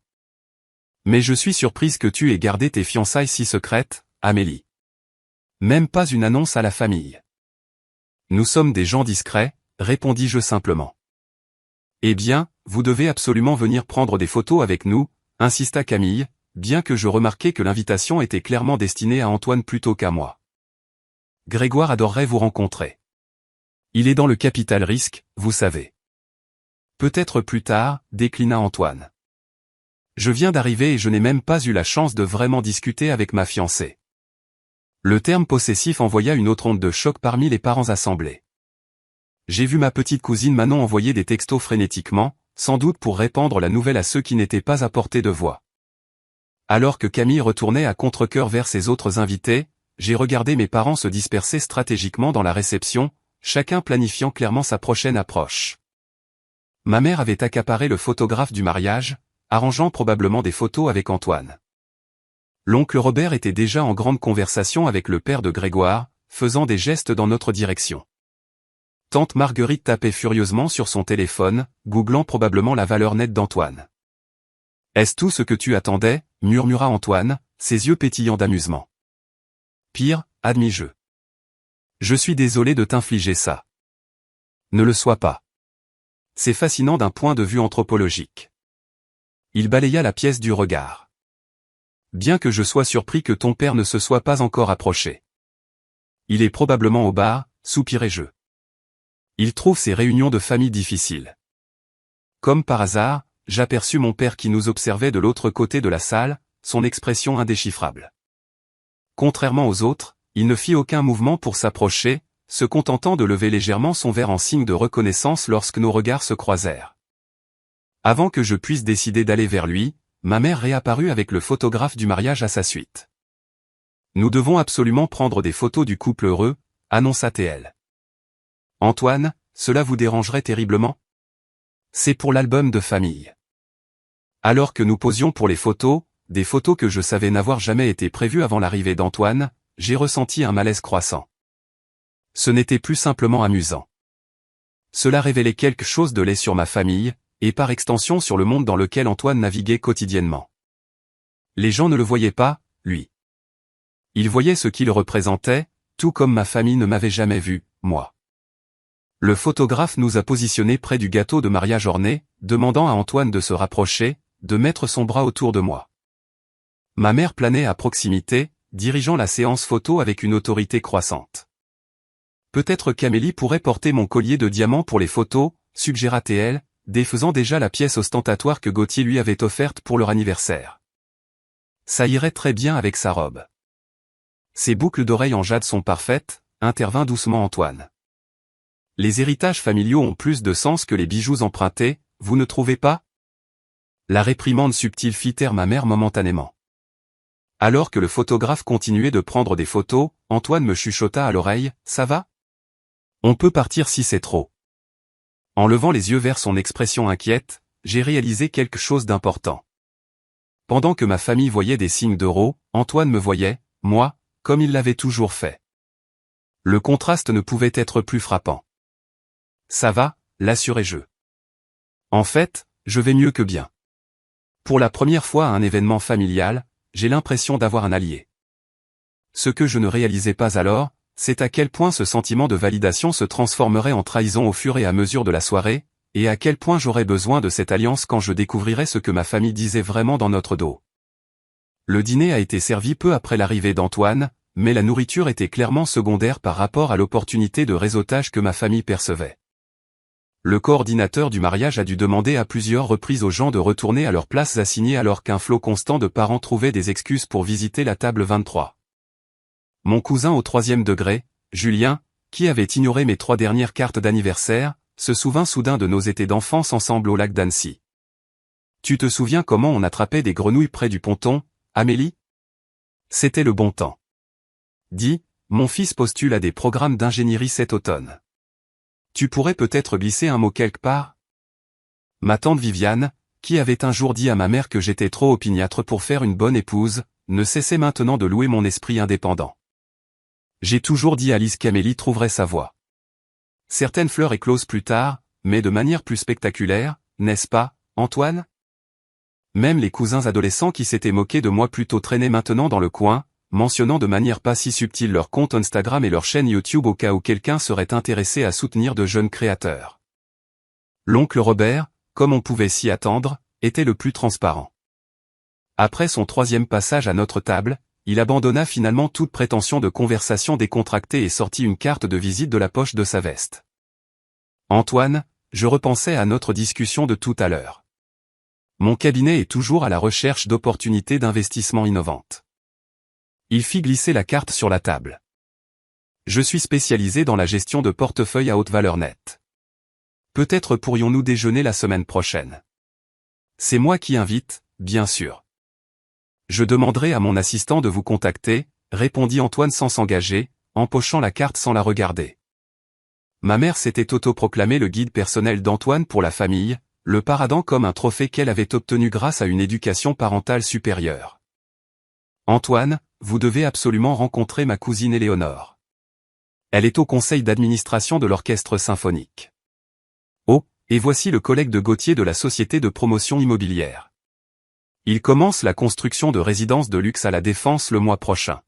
Mais je suis surprise que tu aies gardé tes fiançailles si secrètes, Amélie. Même pas une annonce à la famille. Nous sommes des gens discrets, répondis-je simplement. Eh bien, vous devez absolument venir prendre des photos avec nous, insista Camille, bien que je remarquais que l'invitation était clairement destinée à Antoine plutôt qu'à moi. Grégoire adorerait vous rencontrer. Il est dans le capital risque, vous savez. Peut-être plus tard, déclina Antoine. Je viens d'arriver et je n'ai même pas eu la chance de vraiment discuter avec ma fiancée. Le terme possessif envoya une autre onde de choc parmi les parents assemblés. J'ai vu ma petite cousine Manon envoyer des textos frénétiquement, sans doute pour répandre la nouvelle à ceux qui n'étaient pas à portée de voix. Alors que Camille retournait à contre-cœur vers ses autres invités, j'ai regardé mes parents se disperser stratégiquement dans la réception, chacun planifiant clairement sa prochaine approche. Ma mère avait accaparé le photographe du mariage, arrangeant probablement des photos avec Antoine. L'oncle Robert était déjà en grande conversation avec le père de Grégoire, faisant des gestes dans notre direction. Tante Marguerite tapait furieusement sur son téléphone, googlant probablement la valeur nette d'Antoine. « Est-ce tout ce que tu attendais ?» murmura Antoine, ses yeux pétillants d'amusement. « Pire, admis-je. Je suis désolé de t'infliger ça. Ne le sois pas. C'est fascinant d'un point de vue anthropologique. » Il balaya la pièce du regard. « Bien que je sois surpris que ton père ne se soit pas encore approché. Il est probablement au bar, soupirai-je. Il trouve ces réunions de famille difficiles. » Comme par hasard, j'aperçus mon père qui nous observait de l'autre côté de la salle, son expression indéchiffrable. Contrairement aux autres, il ne fit aucun mouvement pour s'approcher, se contentant de lever légèrement son verre en signe de reconnaissance lorsque nos regards se croisèrent. Avant que je puisse décider d'aller vers lui, ma mère réapparut avec le photographe du mariage à sa suite. « Nous devons absolument prendre des photos du couple heureux, annonça-t-elle. Antoine, cela vous dérangerait terriblement ? C'est pour l'album de famille. » Alors que nous posions pour les photos, des photos que je savais n'avoir jamais été prévues avant l'arrivée d'Antoine, j'ai ressenti un malaise croissant. Ce n'était plus simplement amusant. Cela révélait quelque chose de laid sur ma famille, et par extension sur le monde dans lequel Antoine naviguait quotidiennement. Les gens ne le voyaient pas, lui. Ils voyaient ce qu'il représentait, tout comme ma famille ne m'avait jamais vu, moi. Le photographe nous a positionnés près du gâteau de mariage orné, demandant à Antoine de se rapprocher, de mettre son bras autour de moi. Ma mère planait à proximité, dirigeant la séance photo avec une autorité croissante. Peut-être qu'Amélie pourrait porter mon collier de diamants pour les photos, suggéra-t-elle, défaisant déjà la pièce ostentatoire que Gauthier lui avait offerte pour leur anniversaire. Ça irait très bien avec sa robe. Ses boucles d'oreilles en jade sont parfaites, intervint doucement Antoine. Les héritages familiaux ont plus de sens que les bijoux empruntés, vous ne trouvez pas ? La réprimande subtile fit taire ma mère momentanément. Alors que le photographe continuait de prendre des photos, Antoine me chuchota à l'oreille, « Ça va ? On peut partir si c'est trop. » En levant les yeux vers son expression inquiète, j'ai réalisé quelque chose d'important. Pendant que ma famille voyait des signes d'euro, Antoine me voyait, moi, comme il l'avait toujours fait. Le contraste ne pouvait être plus frappant. « Ça va », l'assurai-je. « En fait, je vais mieux que bien. Pour la première fois à un événement familial, j'ai l'impression d'avoir un allié. » Ce que je ne réalisais pas alors, c'est à quel point ce sentiment de validation se transformerait en trahison au fur et à mesure de la soirée, et à quel point j'aurais besoin de cette alliance quand je découvrirais ce que ma famille disait vraiment dans notre dos. Le dîner a été servi peu après l'arrivée d'Antoine, mais la nourriture était clairement secondaire par rapport à l'opportunité de réseautage que ma famille percevait. Le coordinateur du mariage a dû demander à plusieurs reprises aux gens de retourner à leurs places assignées alors qu'un flot constant de parents trouvait des excuses pour visiter la table 23. Mon cousin au 3e degré, Julien, qui avait ignoré mes 3 dernières cartes d'anniversaire, se souvint soudain de nos étés d'enfance ensemble au lac d'Annecy. « Tu te souviens comment on attrapait des grenouilles près du ponton, Amélie ? C'était le bon temps. » Dis, mon fils postule à des programmes d'ingénierie cet automne. Tu pourrais peut-être glisser un mot quelque part ? Ma tante Viviane, qui avait un jour dit à ma mère que j'étais trop opiniâtre pour faire une bonne épouse, ne cessait maintenant de louer mon esprit indépendant. J'ai toujours dit à Lise qu'Amélie trouverait sa voie. Certaines fleurs éclosent plus tard, mais de manière plus spectaculaire, n'est-ce pas, Antoine ? Même les cousins adolescents qui s'étaient moqués de moi plus tôt traînaient maintenant dans le coin, mentionnant de manière pas si subtile leur compte Instagram et leur chaîne YouTube au cas où quelqu'un serait intéressé à soutenir de jeunes créateurs. L'oncle Robert, comme on pouvait s'y attendre, était le plus transparent. Après son 3e passage à notre table, il abandonna finalement toute prétention de conversation décontractée et sortit une carte de visite de la poche de sa veste. Antoine, je repensais à notre discussion de tout à l'heure. Mon cabinet est toujours à la recherche d'opportunités d'investissement innovantes. Il fit glisser la carte sur la table. Je suis spécialisé dans la gestion de portefeuilles à haute valeur nette. Peut-être pourrions-nous déjeuner la semaine prochaine. C'est moi qui invite, bien sûr. Je demanderai à mon assistant de vous contacter, répondit Antoine sans s'engager, empochant la carte sans la regarder. Ma mère s'était autoproclamée le guide personnel d'Antoine pour la famille, le paradant comme un trophée qu'elle avait obtenu grâce à une éducation parentale supérieure. Antoine, vous devez absolument rencontrer ma cousine Éléonore. Elle est au conseil d'administration de l'orchestre symphonique. Oh, et voici le collègue de Gauthier de la société de promotion immobilière. Il commence la construction de résidences de luxe à la Défense le mois prochain.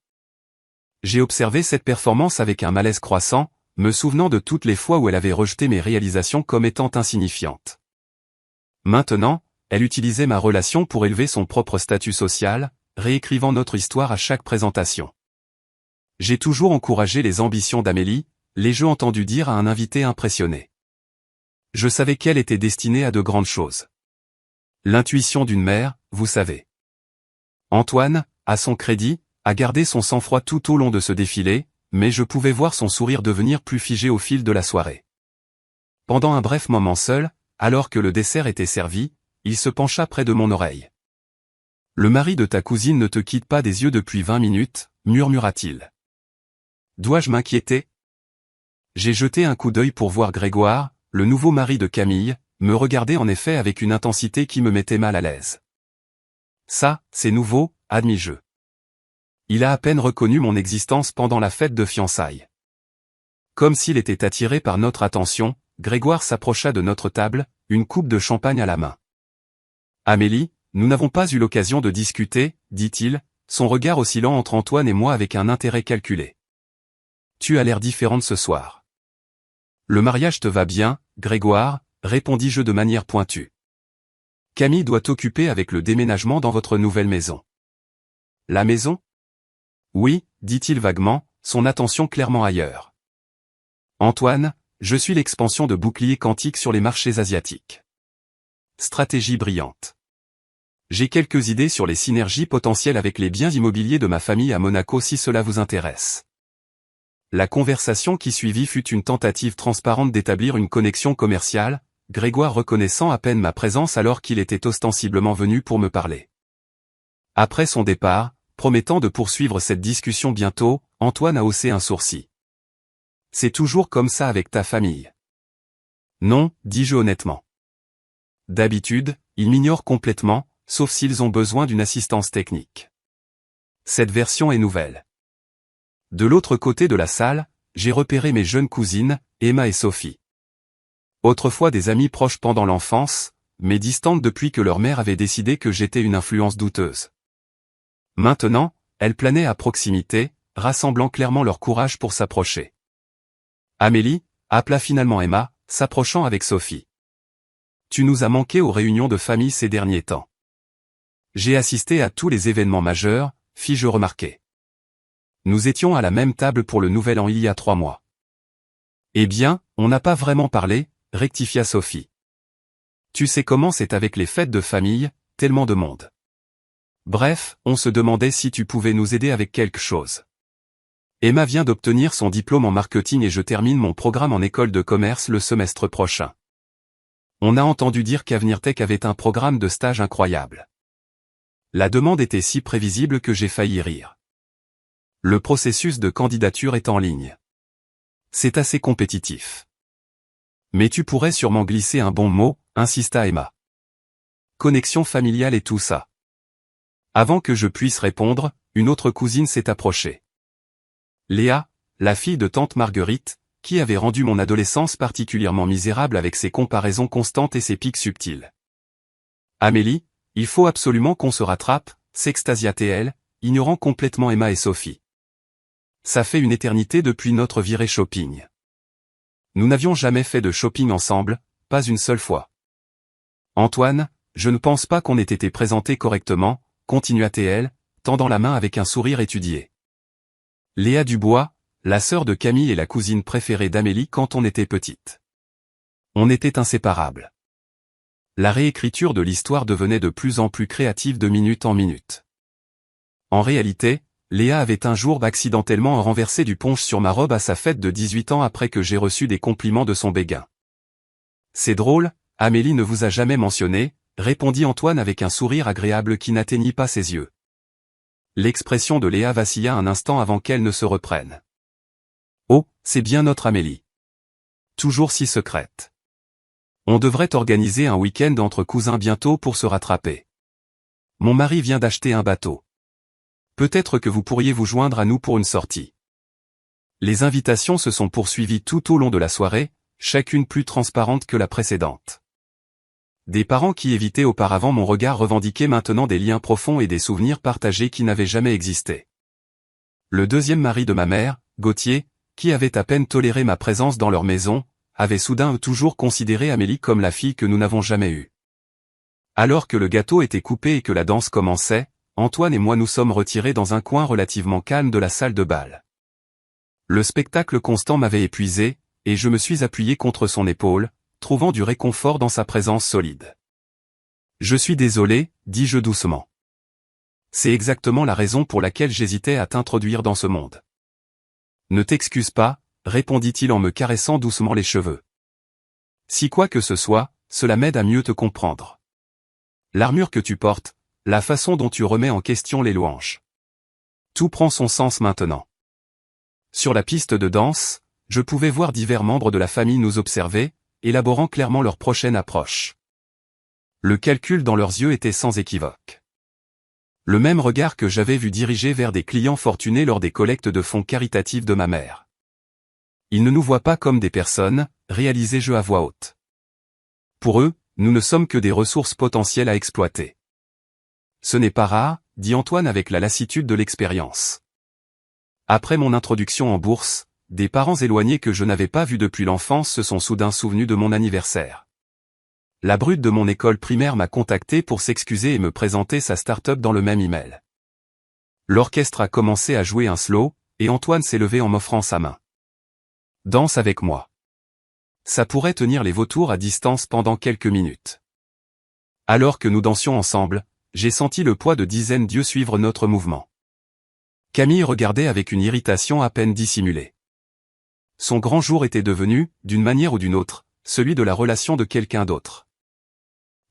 J'ai observé cette performance avec un malaise croissant, me souvenant de toutes les fois où elle avait rejeté mes réalisations comme étant insignifiantes. Maintenant, elle utilisait ma relation pour élever son propre statut social, réécrivant notre histoire à chaque présentation. J'ai toujours encouragé les ambitions d'Amélie, l'ai-je entendu dire à un invité impressionné. Je savais qu'elle était destinée à de grandes choses. L'intuition d'une mère, vous savez. Antoine, à son crédit, a gardé son sang-froid tout au long de ce défilé, mais je pouvais voir son sourire devenir plus figé au fil de la soirée. Pendant un bref moment seul, alors que le dessert était servi, il se pencha près de mon oreille. « Le mari de ta cousine ne te quitte pas des yeux depuis 20 minutes, murmura-t-il. Dois-je m'inquiéter ? J'ai jeté un coup d'œil pour voir Grégoire, le nouveau mari de Camille, me regarder en effet avec une intensité qui me mettait mal à l'aise. Ça, c'est nouveau, admis-je. Il a à peine reconnu mon existence pendant la fête de fiançailles. Comme s'il était attiré par notre attention, Grégoire s'approcha de notre table, une coupe de champagne à la main. Amélie, nous n'avons pas eu l'occasion de discuter, dit-il, son regard oscillant entre Antoine et moi avec un intérêt calculé. Tu as l'air différente ce soir. Le mariage te va bien, Grégoire, répondis-je de manière pointue. Camille doit t'occuper avec le déménagement dans votre nouvelle maison. La maison ? Oui, dit-il vaguement, son attention clairement ailleurs. Antoine, je suis l'expansion de boucliers quantiques sur les marchés asiatiques. Stratégie brillante. J'ai quelques idées sur les synergies potentielles avec les biens immobiliers de ma famille à Monaco si cela vous intéresse. La conversation qui suivit fut une tentative transparente d'établir une connexion commerciale, Grégoire reconnaissant à peine ma présence alors qu'il était ostensiblement venu pour me parler. Après son départ, promettant de poursuivre cette discussion bientôt, Antoine a haussé un sourcil. C'est toujours comme ça avec ta famille. Non, dis-je honnêtement. D'habitude, ils m'ignorent complètement, sauf s'ils ont besoin d'une assistance technique. Cette version est nouvelle. De l'autre côté de la salle, j'ai repéré mes jeunes cousines, Emma et Sophie. Autrefois des amies proches pendant l'enfance, mais distantes depuis que leur mère avait décidé que j'étais une influence douteuse. Maintenant, elles planaient à proximité, rassemblant clairement leur courage pour s'approcher. Amélie, appela finalement Emma, s'approchant avec Sophie. Tu nous as manqué aux réunions de famille ces derniers temps. J'ai assisté à tous les événements majeurs, fis-je remarquer. Nous étions à la même table pour le nouvel an il y a 3 mois. Eh bien, on n'a pas vraiment parlé, rectifia Sophie. Tu sais comment c'est avec les fêtes de famille, tellement de monde. Bref, on se demandait si tu pouvais nous aider avec quelque chose. Emma vient d'obtenir son diplôme en marketing et je termine mon programme en école de commerce le semestre prochain. On a entendu dire qu'Avenir Tech avait un programme de stage incroyable. La demande était si prévisible que j'ai failli rire. Le processus de candidature est en ligne. C'est assez compétitif. Mais tu pourrais sûrement glisser un bon mot, insista Emma. Connexion familiale et tout ça. Avant que je puisse répondre, une autre cousine s'est approchée. Léa, la fille de tante Marguerite, qui avait rendu mon adolescence particulièrement misérable avec ses comparaisons constantes et ses pics subtils. Amélie, il faut absolument qu'on se rattrape, s'extasia-t-elle, ignorant complètement Emma et Sophie. Ça fait une éternité depuis notre virée shopping. Nous n'avions jamais fait de shopping ensemble, pas une seule fois. Antoine, je ne pense pas qu'on ait été présenté correctement, continua-t-elle, tendant la main avec un sourire étudié. Léa Dubois, la sœur de Camille et la cousine préférée d'Amélie quand on était petite. On était inséparables. La réécriture de l'histoire devenait de plus en plus créative de minute en minute. En réalité, Léa avait un jour accidentellement renversé du punch sur ma robe à sa fête de 18 ans après que j'ai reçu des compliments de son béguin. C'est drôle, Amélie ne vous a jamais mentionné, répondit Antoine avec un sourire agréable qui n'atteignit pas ses yeux. L'expression de Léa vacilla un instant avant qu'elle ne se reprenne. Oh, c'est bien notre Amélie. Toujours si secrète. On devrait organiser un week-end entre cousins bientôt pour se rattraper. Mon mari vient d'acheter un bateau. Peut-être que vous pourriez vous joindre à nous pour une sortie. Les invitations se sont poursuivies tout au long de la soirée, chacune plus transparente que la précédente. Des parents qui évitaient auparavant mon regard revendiquaient maintenant des liens profonds et des souvenirs partagés qui n'avaient jamais existé. Le deuxième mari de ma mère, Gauthier, qui avait à peine toléré ma présence dans leur maison, avait soudain toujours considéré Amélie comme la fille que nous n'avons jamais eue. Alors que le gâteau était coupé et que la danse commençait, Antoine et moi nous sommes retirés dans un coin relativement calme de la salle de bal. Le spectacle constant m'avait épuisé, et je me suis appuyé contre son épaule, trouvant du réconfort dans sa présence solide. Je suis désolé, dis-je doucement. C'est exactement la raison pour laquelle j'hésitais à t'introduire dans ce monde. Ne t'excuse pas, répondit-il en me caressant doucement les cheveux. Si quoi que ce soit, cela m'aide à mieux te comprendre. L'armure que tu portes, la façon dont tu remets en question les louanges. Tout prend son sens maintenant. Sur la piste de danse, je pouvais voir divers membres de la famille nous observer, élaborant clairement leur prochaine approche. Le calcul dans leurs yeux était sans équivoque. Le même regard que j'avais vu diriger vers des clients fortunés lors des collectes de fonds caritatives de ma mère. Ils ne nous voient pas comme des personnes, réalisais-je à voix haute. Pour eux, nous ne sommes que des ressources potentielles à exploiter. Ce n'est pas rare, dit Antoine avec la lassitude de l'expérience. Après mon introduction en bourse, des parents éloignés que je n'avais pas vus depuis l'enfance se sont soudain souvenus de mon anniversaire. La brute de mon école primaire m'a contacté pour s'excuser et me présenter sa start-up dans le même email. L'orchestre a commencé à jouer un slow, et Antoine s'est levé en m'offrant sa main. Danse avec moi. Ça pourrait tenir les vautours à distance pendant quelques minutes. Alors que nous dansions ensemble, j'ai senti le poids de dizaines d'yeux suivre notre mouvement. Camille regardait avec une irritation à peine dissimulée. Son grand jour était devenu, d'une manière ou d'une autre, celui de la relation de quelqu'un d'autre.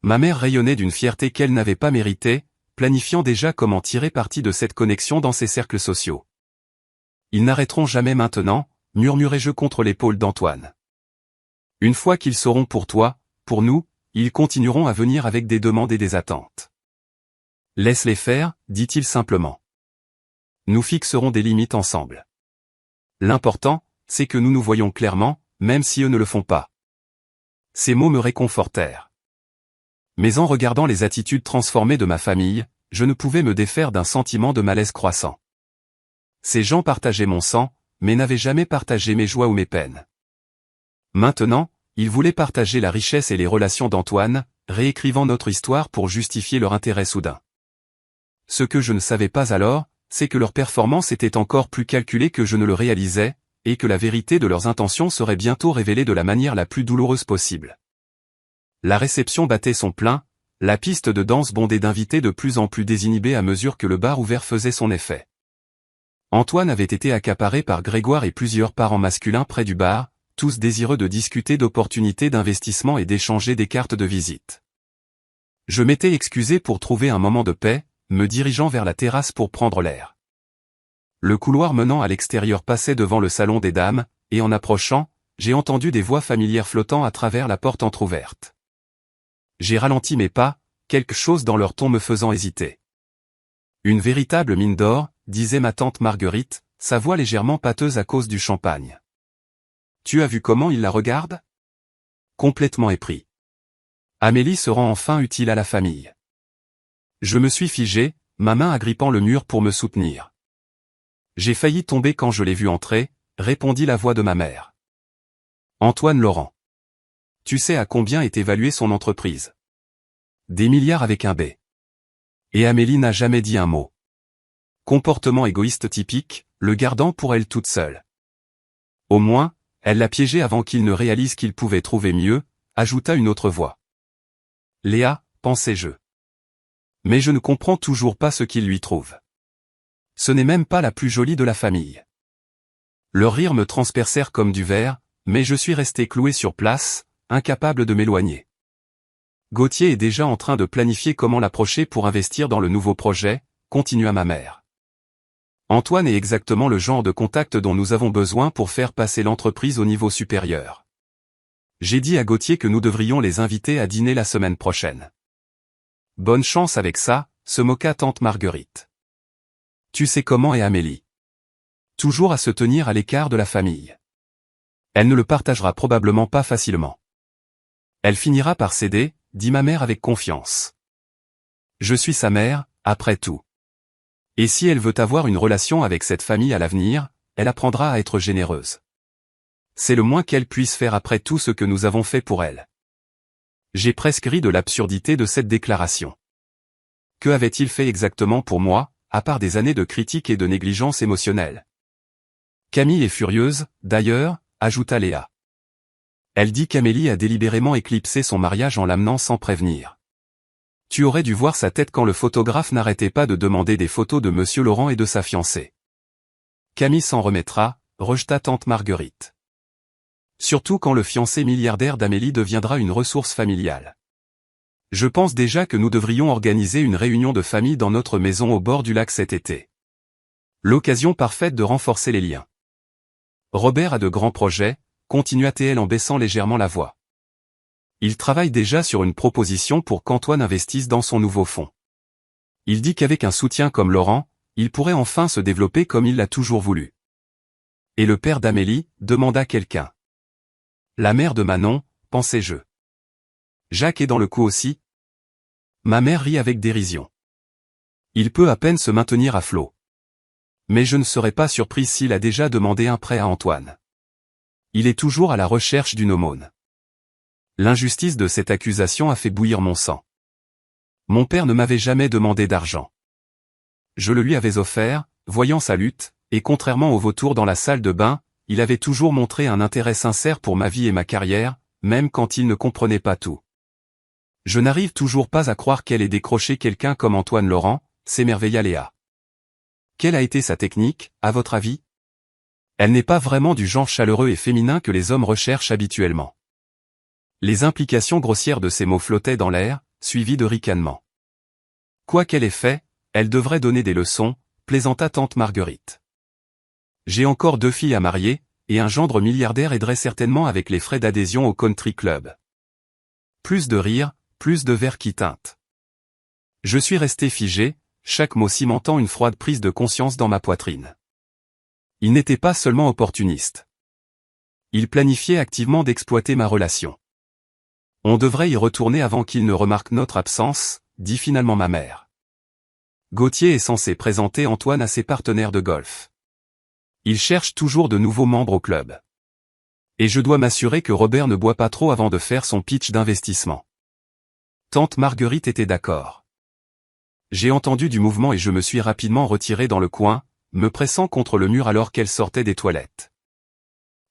Ma mère rayonnait d'une fierté qu'elle n'avait pas méritée, planifiant déjà comment tirer parti de cette connexion dans ses cercles sociaux. Ils n'arrêteront jamais maintenant, murmurai-je contre l'épaule d'Antoine. Une fois qu'ils sauront pour toi, pour nous, ils continueront à venir avec des demandes et des attentes. Laisse-les faire, dit-il simplement. Nous fixerons des limites ensemble. L'important, c'est que nous nous voyons clairement, même si eux ne le font pas. Ces mots me réconfortèrent. Mais en regardant les attitudes transformées de ma famille, je ne pouvais me défaire d'un sentiment de malaise croissant. Ces gens partageaient mon sang, mais n'avaient jamais partagé mes joies ou mes peines. Maintenant, ils voulaient partager la richesse et les relations d'Antoine, réécrivant notre histoire pour justifier leur intérêt soudain. Ce que je ne savais pas alors, c'est que leur performance était encore plus calculée que je ne le réalisais, et que la vérité de leurs intentions serait bientôt révélée de la manière la plus douloureuse possible. La réception battait son plein, la piste de danse bondait d'invités de plus en plus désinhibés à mesure que le bar ouvert faisait son effet. Antoine avait été accaparé par Grégoire et plusieurs parents masculins près du bar, tous désireux de discuter d'opportunités d'investissement et d'échanger des cartes de visite. Je m'étais excusé pour trouver un moment de paix, me dirigeant vers la terrasse pour prendre l'air. Le couloir menant à l'extérieur passait devant le salon des dames, et en approchant, j'ai entendu des voix familières flottant à travers la porte entr'ouverte. J'ai ralenti mes pas, quelque chose dans leur ton me faisant hésiter. Une véritable mine d'or, disait ma tante Marguerite, sa voix légèrement pâteuse à cause du champagne. Tu as vu comment il la regarde ? Complètement épris. Amélie se rend enfin utile à la famille. Je me suis figé, ma main agrippant le mur pour me soutenir. J'ai failli tomber quand je l'ai vu entrer, répondit la voix de ma mère. Antoine Laurent. Tu sais à combien est évaluée son entreprise? Des milliards avec un B. Et Amélie n'a jamais dit un mot. Comportement égoïste typique, le gardant pour elle toute seule. Au moins, elle l'a piégé avant qu'il ne réalise qu'il pouvait trouver mieux, ajouta une autre voix. Léa, pensai-je. Mais je ne comprends toujours pas ce qu'il lui trouve. Ce n'est même pas la plus jolie de la famille. Leurs rires me transpercèrent comme du verre, mais je suis resté cloué sur place, incapable de m'éloigner. Gauthier est déjà en train de planifier comment l'approcher pour investir dans le nouveau projet, continua ma mère. Antoine est exactement le genre de contact dont nous avons besoin pour faire passer l'entreprise au niveau supérieur. J'ai dit à Gauthier que nous devrions les inviter à dîner la semaine prochaine. Bonne chance avec ça, se moqua tante Marguerite. Tu sais comment est Amélie. Toujours à se tenir à l'écart de la famille. Elle ne le partagera probablement pas facilement. Elle finira par céder, dit ma mère avec confiance. Je suis sa mère, après tout. Et si elle veut avoir une relation avec cette famille à l'avenir, elle apprendra à être généreuse. C'est le moins qu'elle puisse faire après tout ce que nous avons fait pour elle. J'ai presque ri de l'absurdité de cette déclaration. Que avait-il fait exactement pour moi, à part des années de critiques et de négligence émotionnelle? Camille est furieuse, d'ailleurs, ajouta Léa. Elle dit qu'Amélie a délibérément éclipsé son mariage en l'amenant sans prévenir. Tu aurais dû voir sa tête quand le photographe n'arrêtait pas de demander des photos de Monsieur Laurent et de sa fiancée. Camille s'en remettra, rejeta tante Marguerite. Surtout quand le fiancé milliardaire d'Amélie deviendra une ressource familiale. Je pense déjà que nous devrions organiser une réunion de famille dans notre maison au bord du lac cet été. L'occasion parfaite de renforcer les liens. Robert a de grands projets, continua-t-elle en baissant légèrement la voix. Il travaille déjà sur une proposition pour qu'Antoine investisse dans son nouveau fonds. Il dit qu'avec un soutien comme Laurent, il pourrait enfin se développer comme il l'a toujours voulu. Et le père d'Amélie, demanda quelqu'un. La mère de Manon, pensai-je. Jacques est dans le coup aussi? Ma mère rit avec dérision. Il peut à peine se maintenir à flot. Mais je ne serais pas surprise s'il a déjà demandé un prêt à Antoine. Il est toujours à la recherche d'une aumône. L'injustice de cette accusation a fait bouillir mon sang. Mon père ne m'avait jamais demandé d'argent. Je le lui avais offert, voyant sa lutte, et contrairement au vautour dans la salle de bain, il avait toujours montré un intérêt sincère pour ma vie et ma carrière, même quand il ne comprenait pas tout. Je n'arrive toujours pas à croire qu'elle ait décroché quelqu'un comme Antoine Laurent, s'émerveilla Léa. Quelle a été sa technique, à votre avis? Elle n'est pas vraiment du genre chaleureux et féminin que les hommes recherchent habituellement. Les implications grossières de ces mots flottaient dans l'air, suivies de ricanements. Quoi qu'elle ait fait, elle devrait donner des leçons, plaisanta tante Marguerite. J'ai encore 2 filles à marier, et un gendre milliardaire aiderait certainement avec les frais d'adhésion au country club. Plus de rire, plus de verre qui teinte. Je suis resté figé, chaque mot cimentant une froide prise de conscience dans ma poitrine. Il n'était pas seulement opportuniste. Il planifiait activement d'exploiter ma relation. On devrait y retourner avant qu'il ne remarque notre absence, dit finalement ma mère. Gauthier est censé présenter Antoine à ses partenaires de golf. Il cherche toujours de nouveaux membres au club. Et je dois m'assurer que Robert ne boit pas trop avant de faire son pitch d'investissement. Tante Marguerite était d'accord. J'ai entendu du mouvement et je me suis rapidement retiré dans le coin, me pressant contre le mur alors qu'elles sortaient des toilettes.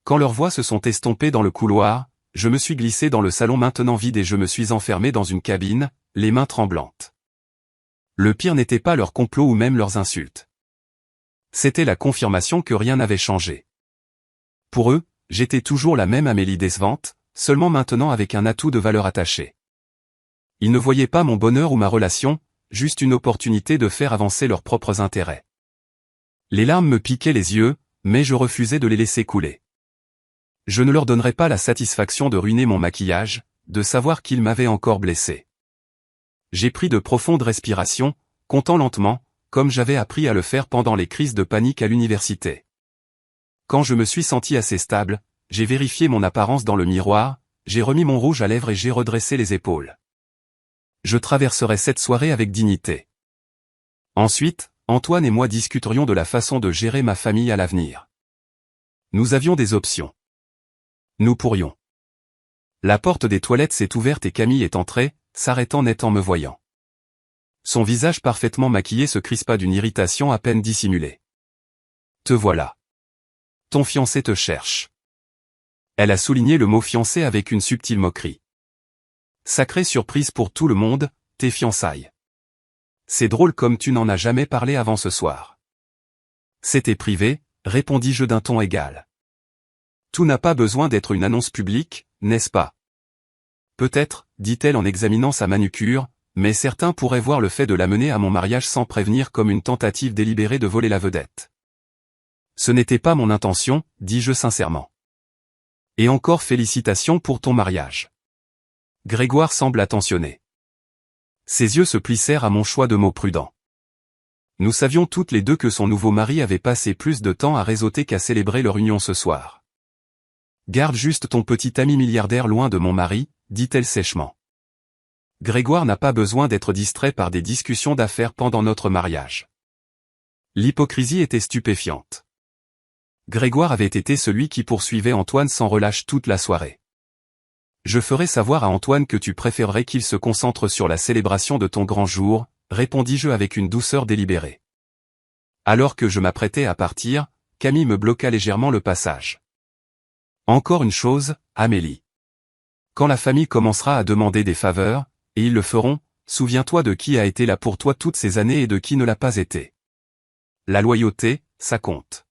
Quand leurs voix se sont estompées dans le couloir, je me suis glissé dans le salon maintenant vide et je me suis enfermé dans une cabine, les mains tremblantes. Le pire n'était pas leur complot ou même leurs insultes. C'était la confirmation que rien n'avait changé. Pour eux, j'étais toujours la même Amélie décevante, seulement maintenant avec un atout de valeur attaché. Ils ne voyaient pas mon bonheur ou ma relation, juste une opportunité de faire avancer leurs propres intérêts. Les larmes me piquaient les yeux, mais je refusais de les laisser couler. Je ne leur donnerais pas la satisfaction de ruiner mon maquillage, de savoir qu'ils m'avaient encore blessé. J'ai pris de profondes respirations, comptant lentement, comme j'avais appris à le faire pendant les crises de panique à l'université. Quand je me suis senti assez stable, j'ai vérifié mon apparence dans le miroir, j'ai remis mon rouge à lèvres et j'ai redressé les épaules. Je traverserai cette soirée avec dignité. Ensuite, Antoine et moi discuterions de la façon de gérer ma famille à l'avenir. Nous avions des options. Nous pourrions. La porte des toilettes s'est ouverte et Camille est entrée, s'arrêtant net en me voyant. Son visage parfaitement maquillé se crispa d'une irritation à peine dissimulée. « Te voilà. Ton fiancé te cherche. » Elle a souligné le mot fiancé avec une subtile moquerie. « Sacrée surprise pour tout le monde, tes fiançailles. C'est drôle comme tu n'en as jamais parlé avant ce soir. » « C'était privé, répondis-je d'un ton égal. Tout n'a pas besoin d'être une annonce publique, n'est-ce pas? Peut-être, dit-elle en examinant sa manucure, mais certains pourraient voir le fait de l'amener à mon mariage sans prévenir comme une tentative délibérée de voler la vedette. Ce n'était pas mon intention, dis-je sincèrement. Et encore félicitations pour ton mariage. Grégoire semble attentionné. Ses yeux se plissèrent à mon choix de mots prudents. Nous savions toutes les deux que son nouveau mari avait passé plus de temps à réseauter qu'à célébrer leur union ce soir. Garde juste ton petit ami milliardaire loin de mon mari, dit-elle sèchement. Grégoire n'a pas besoin d'être distrait par des discussions d'affaires pendant notre mariage. L'hypocrisie était stupéfiante. Grégoire avait été celui qui poursuivait Antoine sans relâche toute la soirée. Je ferai savoir à Antoine que tu préférerais qu'il se concentre sur la célébration de ton grand jour, répondis-je avec une douceur délibérée. Alors que je m'apprêtais à partir, Camille me bloqua légèrement le passage. Encore une chose, Amélie. Quand la famille commencera à demander des faveurs, et ils le feront, souviens-toi de qui a été là pour toi toutes ces années et de qui ne l'a pas été. La loyauté, ça compte.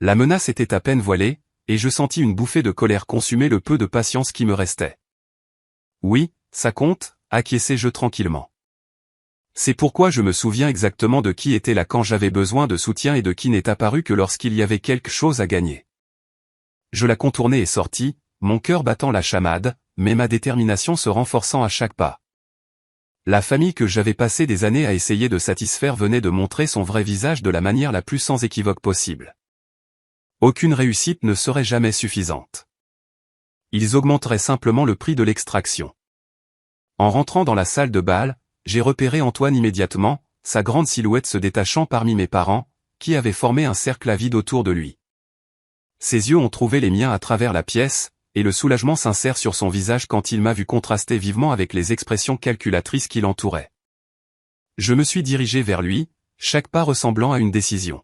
La menace était à peine voilée, et je sentis une bouffée de colère consumer le peu de patience qui me restait. Oui, ça compte, acquiesçai-je tranquillement. C'est pourquoi je me souviens exactement de qui était là quand j'avais besoin de soutien et de qui n'est apparu que lorsqu'il y avait quelque chose à gagner. Je la contournai et sortis, mon cœur battant la chamade, mais ma détermination se renforçant à chaque pas. La famille que j'avais passé des années à essayer de satisfaire venait de montrer son vrai visage de la manière la plus sans équivoque possible. Aucune réussite ne serait jamais suffisante. Ils augmenteraient simplement le prix de l'extraction. En rentrant dans la salle de bal, j'ai repéré Antoine immédiatement, sa grande silhouette se détachant parmi mes parents, qui avaient formé un cercle avide autour de lui. Ses yeux ont trouvé les miens à travers la pièce, et le soulagement sincère sur son visage quand il m'a vu contraster vivement avec les expressions calculatrices qui l'entouraient. Je me suis dirigé vers lui, chaque pas ressemblant à une décision.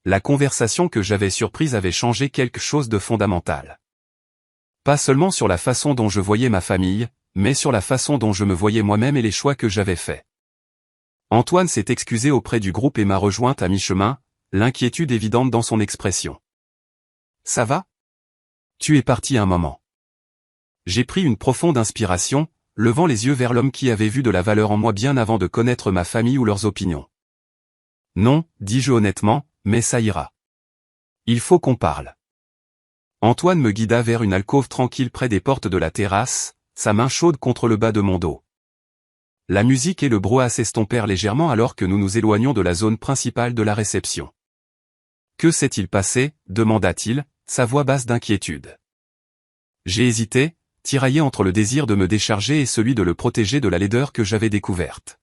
La conversation que j'avais surprise avait changé quelque chose de fondamental. Pas seulement sur la façon dont je voyais ma famille, mais sur la façon dont je me voyais moi-même et les choix que j'avais faits. Antoine s'est excusé auprès du groupe et m'a rejointe à mi-chemin, l'inquiétude évidente dans son expression. « Ça va ? Tu es parti un moment. » J'ai pris une profonde inspiration, levant les yeux vers l'homme qui avait vu de la valeur en moi bien avant de connaître ma famille ou leurs opinions. « Non, dis-je honnêtement, mais ça ira. Il faut qu'on parle. » Antoine me guida vers une alcôve tranquille près des portes de la terrasse, sa main chaude contre le bas de mon dos. La musique et le brouhaha s'estompèrent légèrement alors que nous nous éloignions de la zone principale de la réception. « Que s'est-il passé ? Demanda-t-il, sa voix basse d'inquiétude. J'ai hésité, tiraillé entre le désir de me décharger et celui de le protéger de la laideur que j'avais découverte.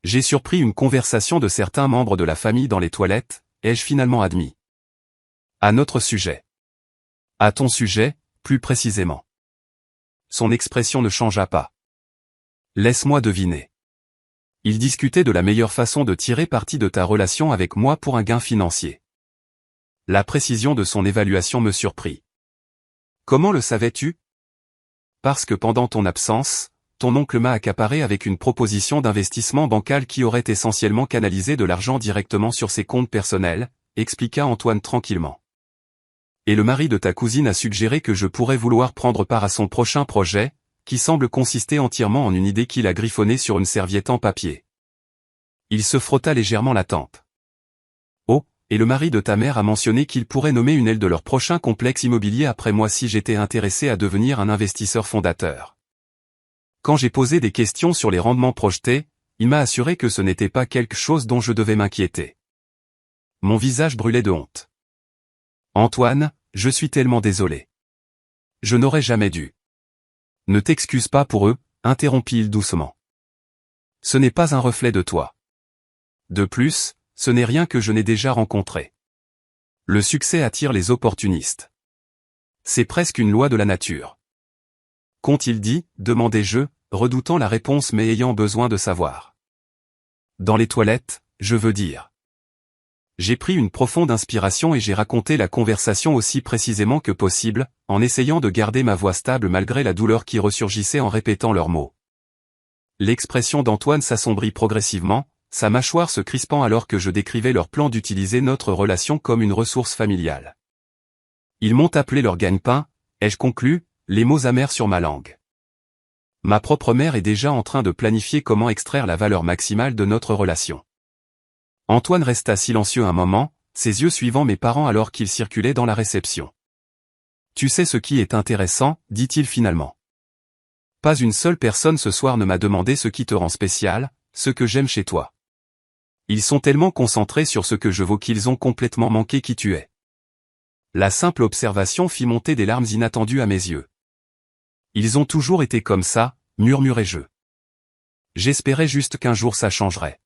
J'ai surpris une conversation de certains membres de la famille dans les toilettes, ai-je finalement admis. À notre sujet. À ton sujet, plus précisément. Son expression ne changea pas. Laisse-moi deviner. Il discutait de la meilleure façon de tirer parti de ta relation avec moi pour un gain financier. La précision de son évaluation me surprit. Comment le savais-tu ? Parce que pendant ton absence, ton oncle m'a accaparé avec une proposition d'investissement bancal qui aurait essentiellement canalisé de l'argent directement sur ses comptes personnels, expliqua Antoine tranquillement. Et le mari de ta cousine a suggéré que je pourrais vouloir prendre part à son prochain projet, qui semble consister entièrement en une idée qu'il a griffonnée sur une serviette en papier. Il se frotta légèrement la tempe. Oh, et le mari de ta mère a mentionné qu'il pourrait nommer une aile de leur prochain complexe immobilier après moi si j'étais intéressé à devenir un investisseur fondateur. Quand j'ai posé des questions sur les rendements projetés, il m'a assuré que ce n'était pas quelque chose dont je devais m'inquiéter. Mon visage brûlait de honte. Antoine, je suis tellement désolé. Je n'aurais jamais dû. Ne t'excuse pas pour eux, interrompit-il doucement. Ce n'est pas un reflet de toi. De plus, ce n'est rien que je n'ai déjà rencontré. Le succès attire les opportunistes. C'est presque une loi de la nature. Qu'ont-ils dit, demandai-je, redoutant la réponse mais ayant besoin de savoir. Dans les toilettes, je veux dire. J'ai pris une profonde inspiration et j'ai raconté la conversation aussi précisément que possible, en essayant de garder ma voix stable malgré la douleur qui ressurgissait en répétant leurs mots. L'expression d'Antoine s'assombrit progressivement, sa mâchoire se crispant alors que je décrivais leur plan d'utiliser notre relation comme une ressource familiale. Ils m'ont appelé leur gagne-pain, ai-je conclu, les mots amers sur ma langue. Ma propre mère est déjà en train de planifier comment extraire la valeur maximale de notre relation. Antoine resta silencieux un moment, ses yeux suivant mes parents alors qu'ils circulaient dans la réception. Tu sais ce qui est intéressant, dit-il finalement. Pas une seule personne ce soir ne m'a demandé ce qui te rend spécial, ce que j'aime chez toi. Ils sont tellement concentrés sur ce que je vaux qu'ils ont complètement manqué qui tu es. La simple observation fit monter des larmes inattendues à mes yeux. Ils ont toujours été comme ça, murmurai-je. J'espérais juste qu'un jour ça changerait.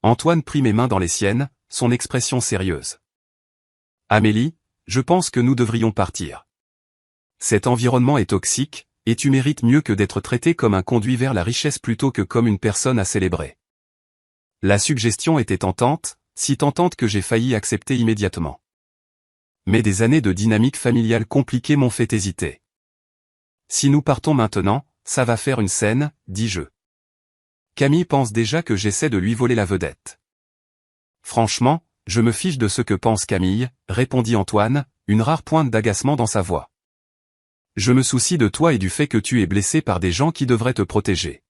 Antoine prit mes mains dans les siennes, son expression sérieuse. Amélie, je pense que nous devrions partir. Cet environnement est toxique, et tu mérites mieux que d'être traité comme un conduit vers la richesse plutôt que comme une personne à célébrer. La suggestion était tentante, si tentante que j'ai failli accepter immédiatement. Mais des années de dynamique familiale compliquée m'ont fait hésiter. Si nous partons maintenant, ça va faire une scène, dis-je. Camille pense déjà que j'essaie de lui voler la vedette. Franchement, je me fiche de ce que pense Camille, répondit Antoine, une rare pointe d'agacement dans sa voix. Je me soucie de toi et du fait que tu es blessé par des gens qui devraient te protéger.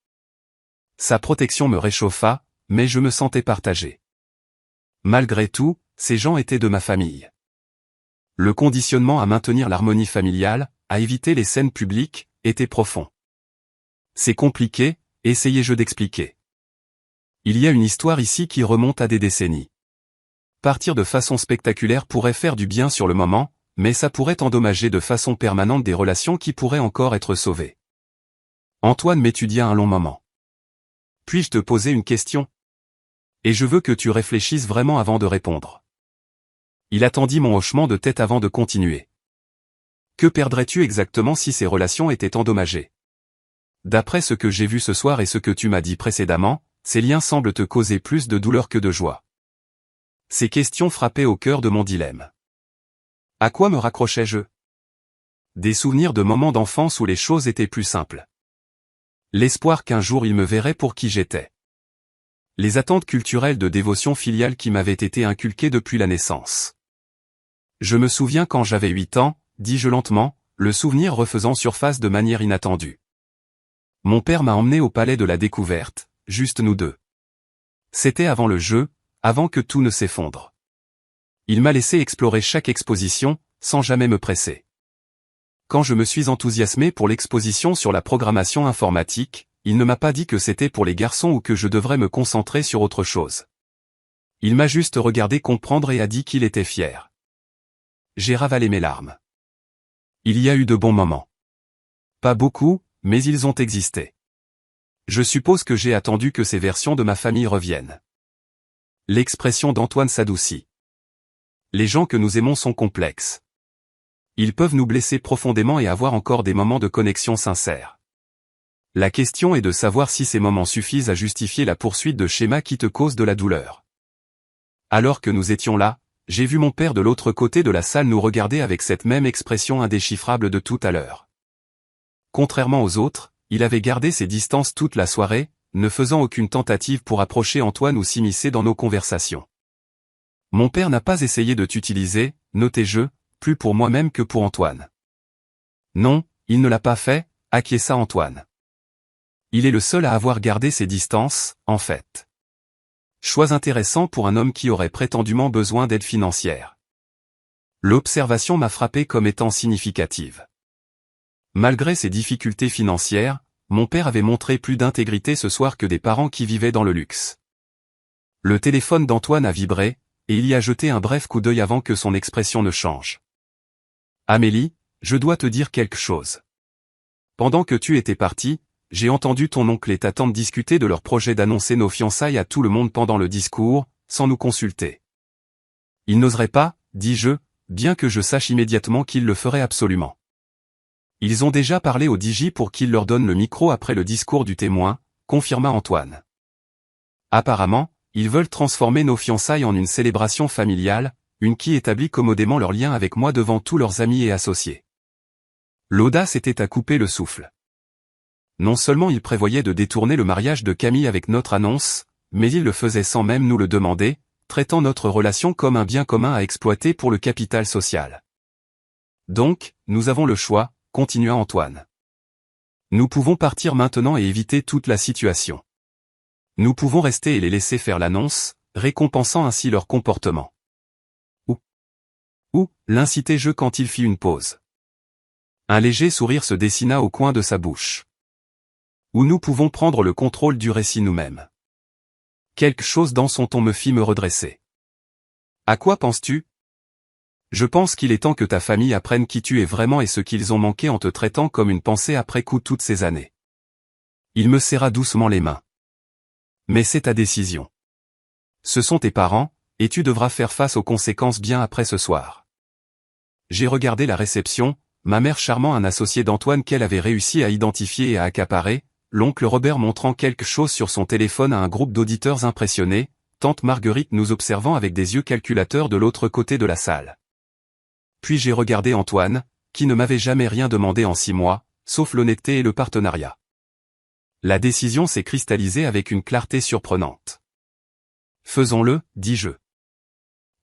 Sa protection me réchauffa, mais je me sentais partagé. Malgré tout, ces gens étaient de ma famille. Le conditionnement à maintenir l'harmonie familiale, à éviter les scènes publiques, était profond. C'est compliqué, essayai-je d'expliquer. Il y a une histoire ici qui remonte à des décennies. Partir de façon spectaculaire pourrait faire du bien sur le moment, mais ça pourrait endommager de façon permanente des relations qui pourraient encore être sauvées. Antoine m'étudia un long moment. Puis-je te poser une question? Et je veux que tu réfléchisses vraiment avant de répondre. Il attendit mon hochement de tête avant de continuer. Que perdrais-tu exactement si ces relations étaient endommagées? D'après ce que j'ai vu ce soir et ce que tu m'as dit précédemment, ces liens semblent te causer plus de douleur que de joie. Ces questions frappaient au cœur de mon dilemme. À quoi me raccrochais-je? Des souvenirs de moments d'enfance où les choses étaient plus simples. L'espoir qu'un jour il me verrait pour qui j'étais. Les attentes culturelles de dévotion filiale qui m'avaient été inculquées depuis la naissance. Je me souviens quand j'avais 8 ans, dis-je lentement, le souvenir refaisant surface de manière inattendue. Mon père m'a emmené au palais de la découverte, juste nous deux. C'était avant le jeu, avant que tout ne s'effondre. Il m'a laissé explorer chaque exposition, sans jamais me presser. Quand je me suis enthousiasmé pour l'exposition sur la programmation informatique, il ne m'a pas dit que c'était pour les garçons ou que je devrais me concentrer sur autre chose. Il m'a juste regardé comprendre et a dit qu'il était fier. J'ai ravalé mes larmes. Il y a eu de bons moments. Pas beaucoup, mais ils ont existé. Je suppose que j'ai attendu que ces versions de ma famille reviennent. L'expression d'Antoine s'adoucit. Les gens que nous aimons sont complexes. Ils peuvent nous blesser profondément et avoir encore des moments de connexion sincère. La question est de savoir si ces moments suffisent à justifier la poursuite de schémas qui te causent de la douleur. Alors que nous étions là, j'ai vu mon père de l'autre côté de la salle nous regarder avec cette même expression indéchiffrable de tout à l'heure. Contrairement aux autres, il avait gardé ses distances toute la soirée, ne faisant aucune tentative pour approcher Antoine ou s'immiscer dans nos conversations. Mon père n'a pas essayé de t'utiliser, notai-je, plus pour moi-même que pour Antoine. Non, il ne l'a pas fait, acquiesça Antoine. Il est le seul à avoir gardé ses distances, en fait. Choix intéressant pour un homme qui aurait prétendument besoin d'aide financière. L'observation m'a frappé comme étant significative. Malgré ses difficultés financières, mon père avait montré plus d'intégrité ce soir que des parents qui vivaient dans le luxe. Le téléphone d'Antoine a vibré, et il y a jeté un bref coup d'œil avant que son expression ne change. Amélie, je dois te dire quelque chose. Pendant que tu étais partie, j'ai entendu ton oncle et ta tante discuter de leur projet d'annoncer nos fiançailles à tout le monde pendant le discours, sans nous consulter. Ils n'oseraient pas, dis-je, bien que je sache immédiatement qu'ils le feraient absolument. Ils ont déjà parlé au DJ pour qu'il leur donne le micro après le discours du témoin, confirma Antoine. Apparemment, ils veulent transformer nos fiançailles en une célébration familiale, une qui établit commodément leur lien avec moi devant tous leurs amis et associés. L'audace était à couper le souffle. Non seulement ils prévoyaient de détourner le mariage de Camille avec notre annonce, mais ils le faisaient sans même nous le demander, traitant notre relation comme un bien commun à exploiter pour le capital social. Donc, nous avons le choix, continua Antoine. Nous pouvons partir maintenant et éviter toute la situation. Nous pouvons rester et les laisser faire l'annonce, récompensant ainsi leur comportement. Ou, l'incitai-je quand il fit une pause. Un léger sourire se dessina au coin de sa bouche. Ou nous pouvons prendre le contrôle du récit nous-mêmes. Quelque chose dans son ton me fit me redresser. À quoi penses-tu ? Je pense qu'il est temps que ta famille apprenne qui tu es vraiment et ce qu'ils ont manqué en te traitant comme une pensée après coup toutes ces années. Il me serra doucement les mains. Mais c'est ta décision. Ce sont tes parents, et tu devras faire face aux conséquences bien après ce soir. J'ai regardé la réception, ma mère charmant un associé d'Antoine qu'elle avait réussi à identifier et à accaparer, l'oncle Robert montrant quelque chose sur son téléphone à un groupe d'auditeurs impressionnés, tante Marguerite nous observant avec des yeux calculateurs de l'autre côté de la salle. Puis j'ai regardé Antoine, qui ne m'avait jamais rien demandé en 6 mois, sauf l'honnêteté et le partenariat. La décision s'est cristallisée avec une clarté surprenante. Faisons-le, dis-je.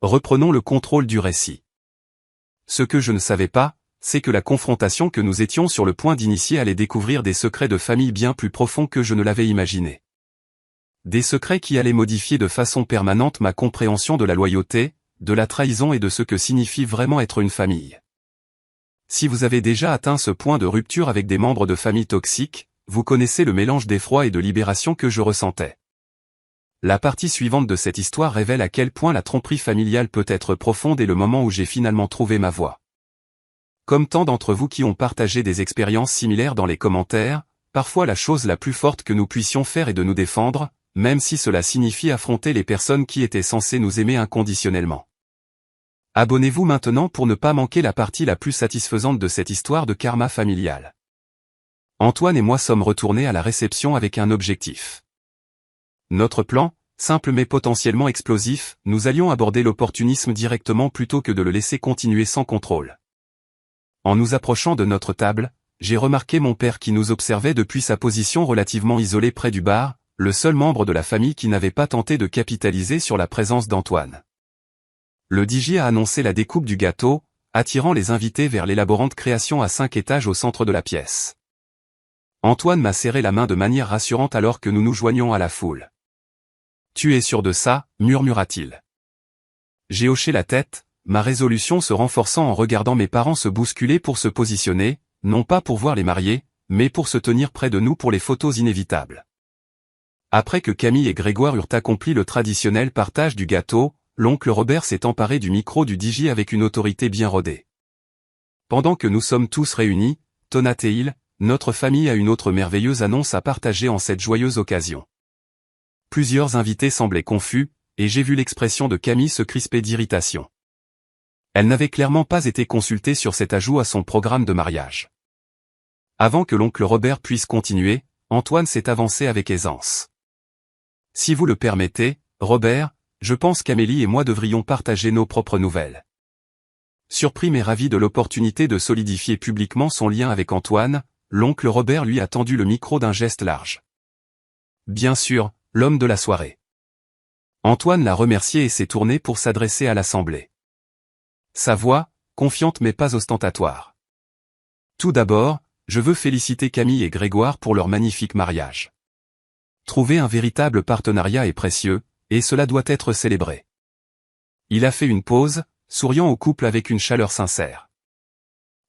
Reprenons le contrôle du récit. Ce que je ne savais pas, c'est que la confrontation que nous étions sur le point d'initier allait découvrir des secrets de famille bien plus profonds que je ne l'avais imaginé. Des secrets qui allaient modifier de façon permanente ma compréhension de la loyauté, de la trahison et de ce que signifie vraiment être une famille. Si vous avez déjà atteint ce point de rupture avec des membres de famille toxiques, vous connaissez le mélange d'effroi et de libération que je ressentais. La partie suivante de cette histoire révèle à quel point la tromperie familiale peut être profonde et le moment où j'ai finalement trouvé ma voie. Comme tant d'entre vous qui ont partagé des expériences similaires dans les commentaires, parfois la chose la plus forte que nous puissions faire est de nous défendre, même si cela signifie affronter les personnes qui étaient censées nous aimer inconditionnellement. Abonnez-vous maintenant pour ne pas manquer la partie la plus satisfaisante de cette histoire de karma familial. Antoine et moi sommes retournés à la réception avec un objectif. Notre plan, simple mais potentiellement explosif, nous allions aborder l'opportunisme directement plutôt que de le laisser continuer sans contrôle. En nous approchant de notre table, j'ai remarqué mon père qui nous observait depuis sa position relativement isolée près du bar, le seul membre de la famille qui n'avait pas tenté de capitaliser sur la présence d'Antoine. Le DJ a annoncé la découpe du gâteau, attirant les invités vers l'élaborante création à 5 étages au centre de la pièce. Antoine m'a serré la main de manière rassurante alors que nous nous joignions à la foule. « Tu es sûr de ça ?» murmura-t-il. J'ai hoché la tête, ma résolution se renforçant en regardant mes parents se bousculer pour se positionner, non pas pour voir les mariés, mais pour se tenir près de nous pour les photos inévitables. Après que Camille et Grégoire eurent accompli le traditionnel partage du gâteau, l'oncle Robert s'est emparé du micro du DJ avec une autorité bien rodée. Pendant que nous sommes tous réunis, tonate-t-il, notre famille a une autre merveilleuse annonce à partager en cette joyeuse occasion. Plusieurs invités semblaient confus, et j'ai vu l'expression de Camille se crisper d'irritation. Elle n'avait clairement pas été consultée sur cet ajout à son programme de mariage. Avant que l'oncle Robert puisse continuer, Antoine s'est avancé avec aisance. Si vous le permettez, Robert, je pense qu'Amélie et moi devrions partager nos propres nouvelles. Surpris mais ravi de l'opportunité de solidifier publiquement son lien avec Antoine, l'oncle Robert lui a tendu le micro d'un geste large. Bien sûr, l'homme de la soirée. Antoine l'a remercié et s'est tourné pour s'adresser à l'assemblée. Sa voix, confiante mais pas ostentatoire. Tout d'abord, je veux féliciter Camille et Grégoire pour leur magnifique mariage. Trouver un véritable partenariat est précieux, et cela doit être célébré. Il a fait une pause, souriant au couple avec une chaleur sincère.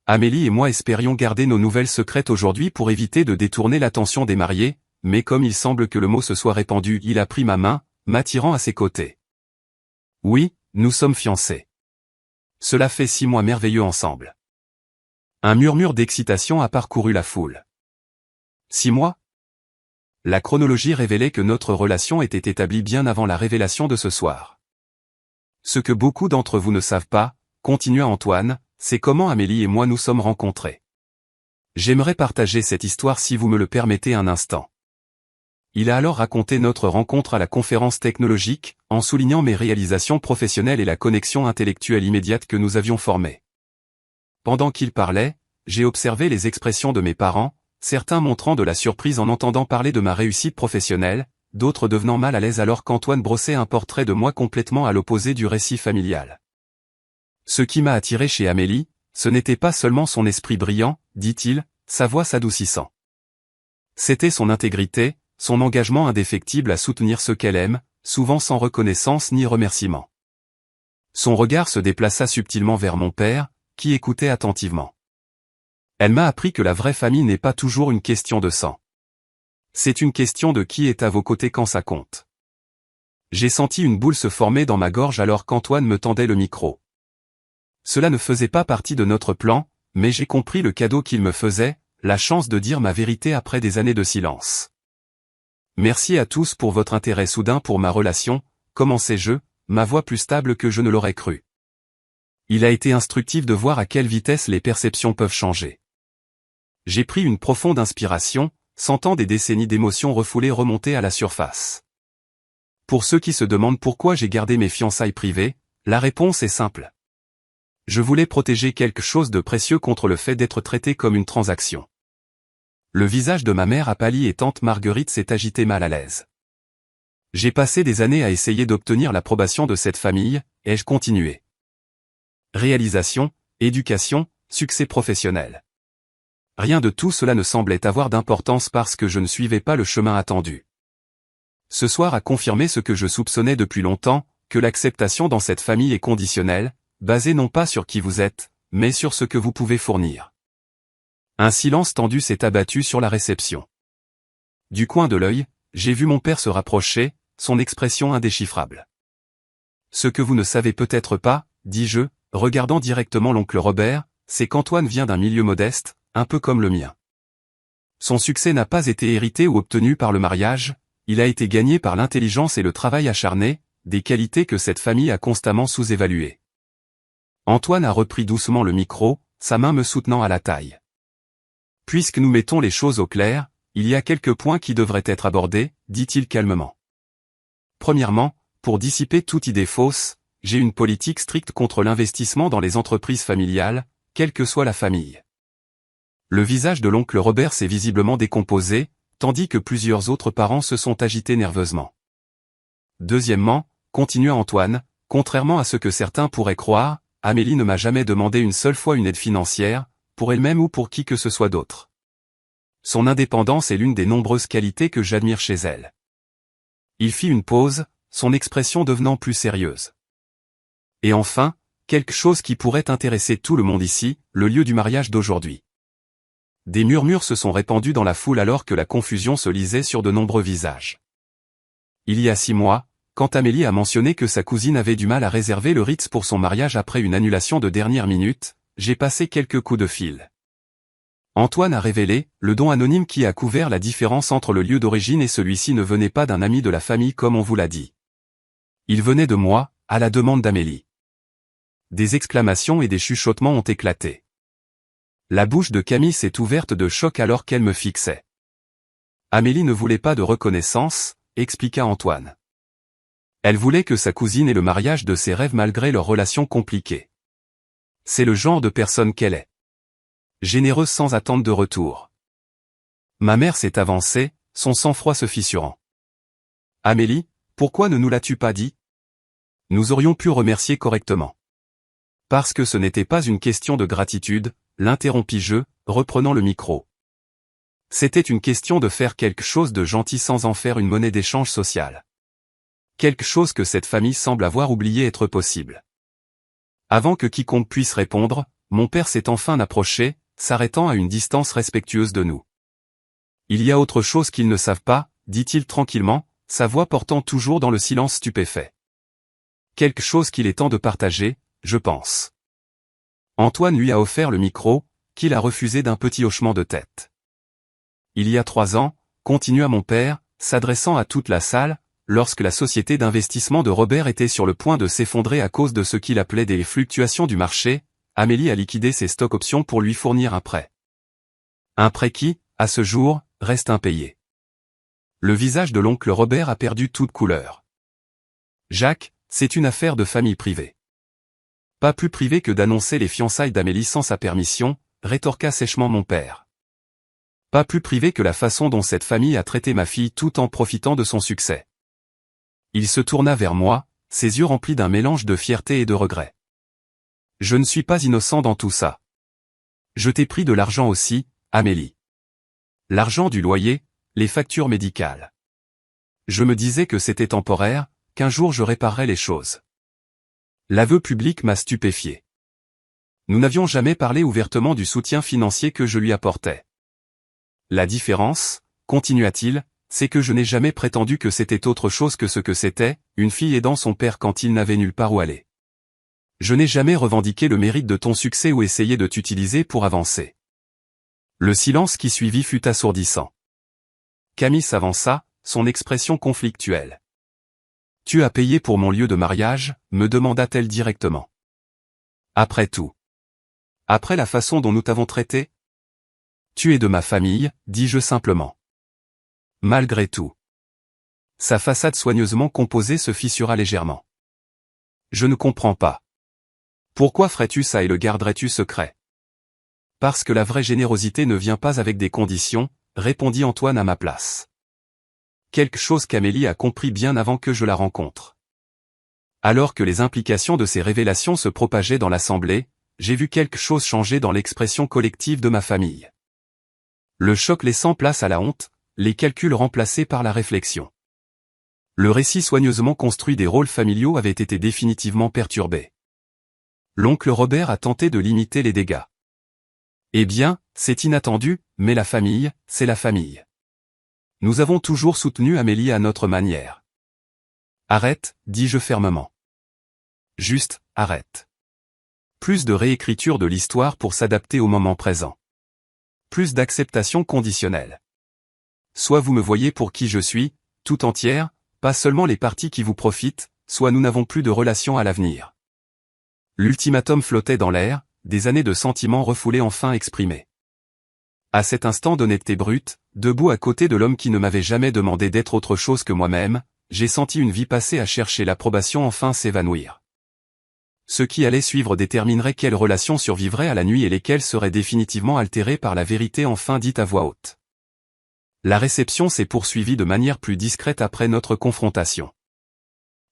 Amélie et moi espérions garder nos nouvelles secrètes aujourd'hui pour éviter de détourner l'attention des mariés, mais comme il semble que le mot se soit répandu, il a pris ma main, m'attirant à ses côtés. Oui, nous sommes fiancés. Cela fait 6 mois merveilleux ensemble. Un murmure d'excitation a parcouru la foule. 6 mois ? la chronologie révélait que notre relation était établie bien avant la révélation de ce soir. Ce que beaucoup d'entre vous ne savent pas, continua Antoine, c'est comment Amélie et moi nous sommes rencontrés. J'aimerais partager cette histoire si vous me le permettez un instant. Il a alors raconté notre rencontre à la conférence technologique, en soulignant mes réalisations professionnelles et la connexion intellectuelle immédiate que nous avions formée. Pendant qu'il parlait, j'ai observé les expressions de mes parents, certains montrant de la surprise en entendant parler de ma réussite professionnelle, d'autres devenant mal à l'aise alors qu'Antoine brossait un portrait de moi complètement à l'opposé du récit familial. Ce qui m'a attiré chez Amélie, ce n'était pas seulement son esprit brillant, dit-il, sa voix s'adoucissant. C'était son intégrité, son engagement indéfectible à soutenir ceux qu'elle aime, souvent sans reconnaissance ni remerciement. Son regard se déplaça subtilement vers mon père, qui écoutait attentivement. Elle m'a appris que la vraie famille n'est pas toujours une question de sang. C'est une question de qui est à vos côtés quand ça compte. J'ai senti une boule se former dans ma gorge alors qu'Antoine me tendait le micro. Cela ne faisait pas partie de notre plan, mais j'ai compris le cadeau qu'il me faisait, la chance de dire ma vérité après des années de silence. Merci à tous pour votre intérêt soudain pour ma relation, commençai-je, ma voix plus stable que je ne l'aurais cru. Il a été instructif de voir à quelle vitesse les perceptions peuvent changer. J'ai pris une profonde inspiration, sentant des décennies d'émotions refoulées remonter à la surface. Pour ceux qui se demandent pourquoi j'ai gardé mes fiançailles privées, la réponse est simple. Je voulais protéger quelque chose de précieux contre le fait d'être traité comme une transaction. Le visage de ma mère a pâli et tante Marguerite s'est agitée mal à l'aise. J'ai passé des années à essayer d'obtenir l'approbation de cette famille, ai-je continué. Réalisation, éducation, succès professionnel. Rien de tout cela ne semblait avoir d'importance parce que je ne suivais pas le chemin attendu. Ce soir a confirmé ce que je soupçonnais depuis longtemps, que l'acceptation dans cette famille est conditionnelle, basée non pas sur qui vous êtes, mais sur ce que vous pouvez fournir. Un silence tendu s'est abattu sur la réception. Du coin de l'œil, j'ai vu mon père se rapprocher, son expression indéchiffrable. Ce que vous ne savez peut-être pas, dis-je, regardant directement l'oncle Robert, c'est qu'Antoine vient d'un milieu modeste, un peu comme le mien. Son succès n'a pas été hérité ou obtenu par le mariage, il a été gagné par l'intelligence et le travail acharné, des qualités que cette famille a constamment sous-évaluées. Antoine a repris doucement le micro, sa main me soutenant à la taille. Puisque nous mettons les choses au clair, il y a quelques points qui devraient être abordés, dit-il calmement. Premièrement, pour dissiper toute idée fausse, j'ai une politique stricte contre l'investissement dans les entreprises familiales, quelle que soit la famille. Le visage de l'oncle Robert s'est visiblement décomposé, tandis que plusieurs autres parents se sont agités nerveusement. Deuxièmement, continua Antoine, contrairement à ce que certains pourraient croire, Amélie ne m'a jamais demandé une seule fois une aide financière, pour elle-même ou pour qui que ce soit d'autre. Son indépendance est l'une des nombreuses qualités que j'admire chez elle. Il fit une pause, son expression devenant plus sérieuse. Et enfin, quelque chose qui pourrait intéresser tout le monde ici, le lieu du mariage d'aujourd'hui. Des murmures se sont répandus dans la foule alors que la confusion se lisait sur de nombreux visages. Il y a 6 mois, quand Amélie a mentionné que sa cousine avait du mal à réserver le Ritz pour son mariage après une annulation de dernière minute, j'ai passé quelques coups de fil. Antoine a révélé, le don anonyme qui a couvert la différence entre le lieu d'origine et celui-ci ne venait pas d'un ami de la famille comme on vous l'a dit. Il venait de moi, à la demande d'Amélie. Des exclamations et des chuchotements ont éclaté. La bouche de Camille s'est ouverte de choc alors qu'elle me fixait. Amélie ne voulait pas de reconnaissance, expliqua Antoine. Elle voulait que sa cousine ait le mariage de ses rêves malgré leur relation compliquée. C'est le genre de personne qu'elle est. Généreuse sans attente de retour. Ma mère s'est avancée, son sang-froid se fissurant. Amélie, pourquoi ne nous l'as-tu pas dit? Nous aurions pu remercier correctement. Parce que ce n'était pas une question de gratitude, l'interrompis-je, reprenant le micro. C'était une question de faire quelque chose de gentil sans en faire une monnaie d'échange social. Quelque chose que cette famille semble avoir oublié être possible. Avant que quiconque puisse répondre, mon père s'est enfin approché, s'arrêtant à une distance respectueuse de nous. Il y a autre chose qu'ils ne savent pas, dit-il tranquillement, sa voix portant toujours dans le silence stupéfait. Quelque chose qu'il est temps de partager, je pense. Antoine lui a offert le micro, qu'il a refusé d'un petit hochement de tête. Il y a 3 ans, continua mon père, s'adressant à toute la salle, lorsque la société d'investissement de Robert était sur le point de s'effondrer à cause de ce qu'il appelait des fluctuations du marché, Amélie a liquidé ses stocks options pour lui fournir un prêt. Un prêt qui, à ce jour, reste impayé. Le visage de l'oncle Robert a perdu toute couleur. Jacques, c'est une affaire de famille privée. Pas plus privée que d'annoncer les fiançailles d'Amélie sans sa permission, rétorqua sèchement mon père. Pas plus privée que la façon dont cette famille a traité ma fille tout en profitant de son succès. Il se tourna vers moi, ses yeux remplis d'un mélange de fierté et de regret. Je ne suis pas innocent dans tout ça. Je t'ai pris de l'argent aussi, Amélie. L'argent du loyer, les factures médicales. Je me disais que c'était temporaire, qu'un jour je réparerais les choses. L'aveu public m'a stupéfié. Nous n'avions jamais parlé ouvertement du soutien financier que je lui apportais. La différence, continua-t-il, c'est que je n'ai jamais prétendu que c'était autre chose que ce que c'était, une fille aidant son père quand il n'avait nulle part où aller. Je n'ai jamais revendiqué le mérite de ton succès ou essayé de t'utiliser pour avancer. Le silence qui suivit fut assourdissant. Camille s'avança, son expression conflictuelle. « Tu as payé pour mon lieu de mariage ?» me demanda-t-elle directement. « Après tout. Après la façon dont nous t'avons traité ? Tu es de ma famille, dis-je simplement. Malgré tout. Sa façade soigneusement composée se fissura légèrement. Je ne comprends pas. Pourquoi ferais-tu ça et le garderais-tu secret ? Parce que la vraie générosité ne vient pas avec des conditions, répondit Antoine à ma place. Quelque chose qu'Amélie a compris bien avant que je la rencontre. Alors que les implications de ces révélations se propageaient dans l'assemblée, j'ai vu quelque chose changer dans l'expression collective de ma famille. Le choc laissant place à la honte, les calculs remplacés par la réflexion. Le récit soigneusement construit des rôles familiaux avait été définitivement perturbé. L'oncle Robert a tenté de limiter les dégâts. Eh bien, c'est inattendu, mais la famille, c'est la famille. Nous avons toujours soutenu Amélie à notre manière. Arrête, dis-je fermement. Juste, arrête. Plus de réécriture de l'histoire pour s'adapter au moment présent. Plus d'acceptation conditionnelle. Soit vous me voyez pour qui je suis, tout entière, pas seulement les parties qui vous profitent, soit nous n'avons plus de relation à l'avenir. L'ultimatum flottait dans l'air, des années de sentiments refoulés enfin exprimés. À cet instant d'honnêteté brute, debout à côté de l'homme qui ne m'avait jamais demandé d'être autre chose que moi-même, j'ai senti une vie passée à chercher l'approbation enfin s'évanouir. Ce qui allait suivre déterminerait quelles relations survivraient à la nuit et lesquelles seraient définitivement altérées par la vérité enfin dite à voix haute. La réception s'est poursuivie de manière plus discrète après notre confrontation.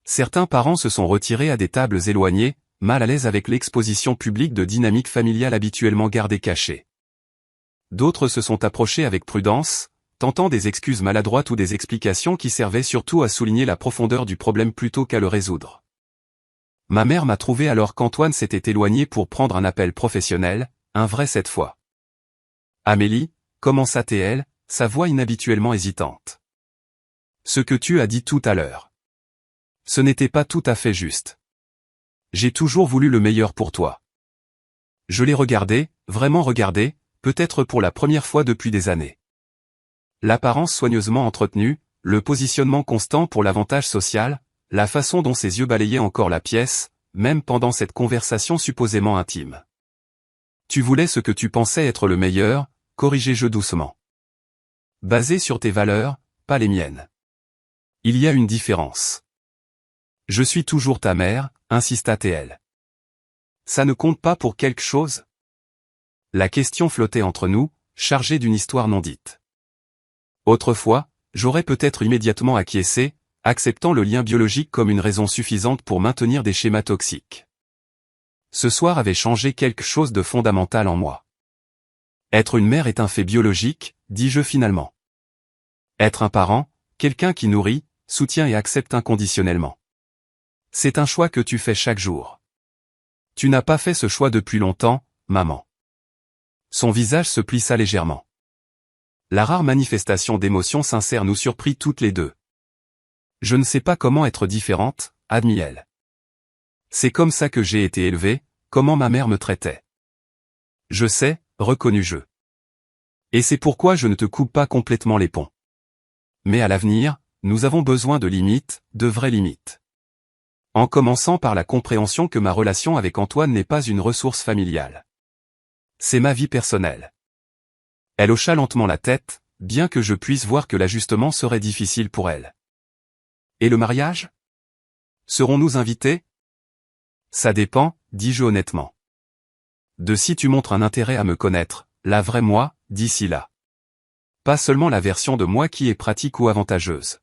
Certains parents se sont retirés à des tables éloignées, mal à l'aise avec l'exposition publique de dynamiques familiales habituellement gardées cachées. D'autres se sont approchés avec prudence, tentant des excuses maladroites ou des explications qui servaient surtout à souligner la profondeur du problème plutôt qu'à le résoudre. Ma mère m'a trouvé alors qu'Antoine s'était éloigné pour prendre un appel professionnel, un vrai cette fois. « Amélie, commença-t-elle, sa voix inhabituellement hésitante. Ce que tu as dit tout à l'heure. Ce n'était pas tout à fait juste. J'ai toujours voulu le meilleur pour toi. Je l'ai regardé, vraiment regardé, peut-être pour la première fois depuis des années. L'apparence soigneusement entretenue, le positionnement constant pour l'avantage social, la façon dont ses yeux balayaient encore la pièce, même pendant cette conversation supposément intime. Tu voulais ce que tu pensais être le meilleur, corrigeai-je doucement. Basé sur tes valeurs, pas les miennes. Il y a une différence. Je suis toujours ta mère, insista-t-elle. Ça ne compte pas pour quelque chose ? La question flottait entre nous, chargée d'une histoire non dite. Autrefois, j'aurais peut-être immédiatement acquiescé, acceptant le lien biologique comme une raison suffisante pour maintenir des schémas toxiques. Ce soir avait changé quelque chose de fondamental en moi. Être une mère est un fait biologique, dis-je finalement. Être un parent, quelqu'un qui nourrit, soutient et accepte inconditionnellement. C'est un choix que tu fais chaque jour. Tu n'as pas fait ce choix depuis longtemps, maman. Son visage se plissa légèrement. La rare manifestation d'émotion sincère nous surprit toutes les deux. Je ne sais pas comment être différente, admit-elle. C'est comme ça que j'ai été élevée, comment ma mère me traitait. Je sais, reconnus-je. Et c'est pourquoi je ne te coupe pas complètement les ponts. Mais à l'avenir, nous avons besoin de limites, de vraies limites. En commençant par la compréhension que ma relation avec Antoine n'est pas une ressource familiale. C'est ma vie personnelle. Elle hocha lentement la tête, bien que je puisse voir que l'ajustement serait difficile pour elle. Et le mariage? Serons-nous invités? Ça dépend, dis-je honnêtement. De si tu montres un intérêt à me connaître, la vraie moi, d'ici là. Pas seulement la version de moi qui est pratique ou avantageuse.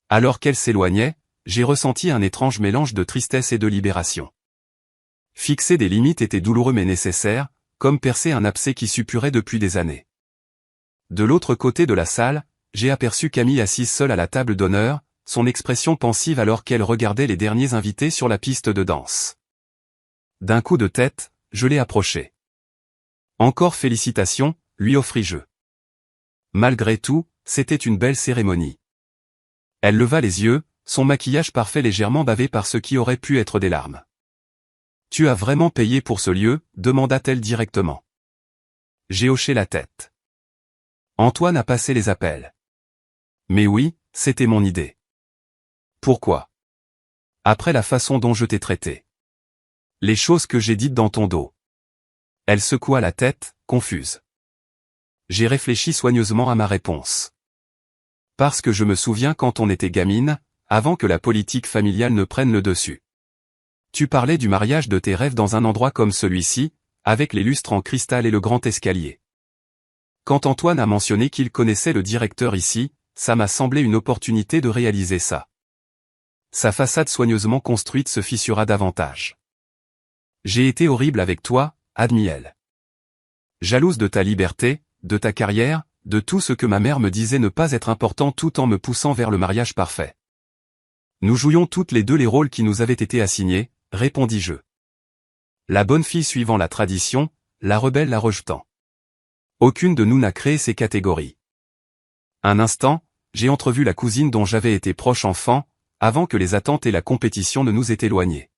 Alors qu'elle s'éloignait, j'ai ressenti un étrange mélange de tristesse et de libération. Fixer des limites était douloureux mais nécessaire, comme percer un abcès qui suppurait depuis des années. De l'autre côté de la salle, j'ai aperçu Camille assise seule à la table d'honneur, son expression pensive alors qu'elle regardait les derniers invités sur la piste de danse. D'un coup de tête, je l'ai approchée. Encore félicitations, lui offris-je. Malgré tout, c'était une belle cérémonie. Elle leva les yeux, son maquillage parfait légèrement bavé par ce qui aurait pu être des larmes. « Tu as vraiment payé pour ce lieu ?» demanda-t-elle directement. J'ai hoché la tête. Antoine a passé les appels. Mais oui, c'était mon idée. Pourquoi? Après la façon dont je t'ai traité. Les choses que j'ai dites dans ton dos. Elle secoua la tête, confuse. J'ai réfléchi soigneusement à ma réponse. Parce que je me souviens quand on était gamine, avant que la politique familiale ne prenne le dessus. Tu parlais du mariage de tes rêves dans un endroit comme celui-ci, avec les lustres en cristal et le grand escalier. Quand Antoine a mentionné qu'il connaissait le directeur ici, ça m'a semblé une opportunité de réaliser ça. Sa façade soigneusement construite se fissura davantage. J'ai été horrible avec toi, admit-elle. Jalouse de ta liberté, de ta carrière, de tout ce que ma mère me disait ne pas être important tout en me poussant vers le mariage parfait. Nous jouions toutes les deux les rôles qui nous avaient été assignés, répondis-je. La bonne fille suivant la tradition, la rebelle la rejetant. Aucune de nous n'a créé ces catégories. Un instant, j'ai entrevu la cousine dont j'avais été proche enfant, avant que les attentes et la compétition ne nous aient éloignés.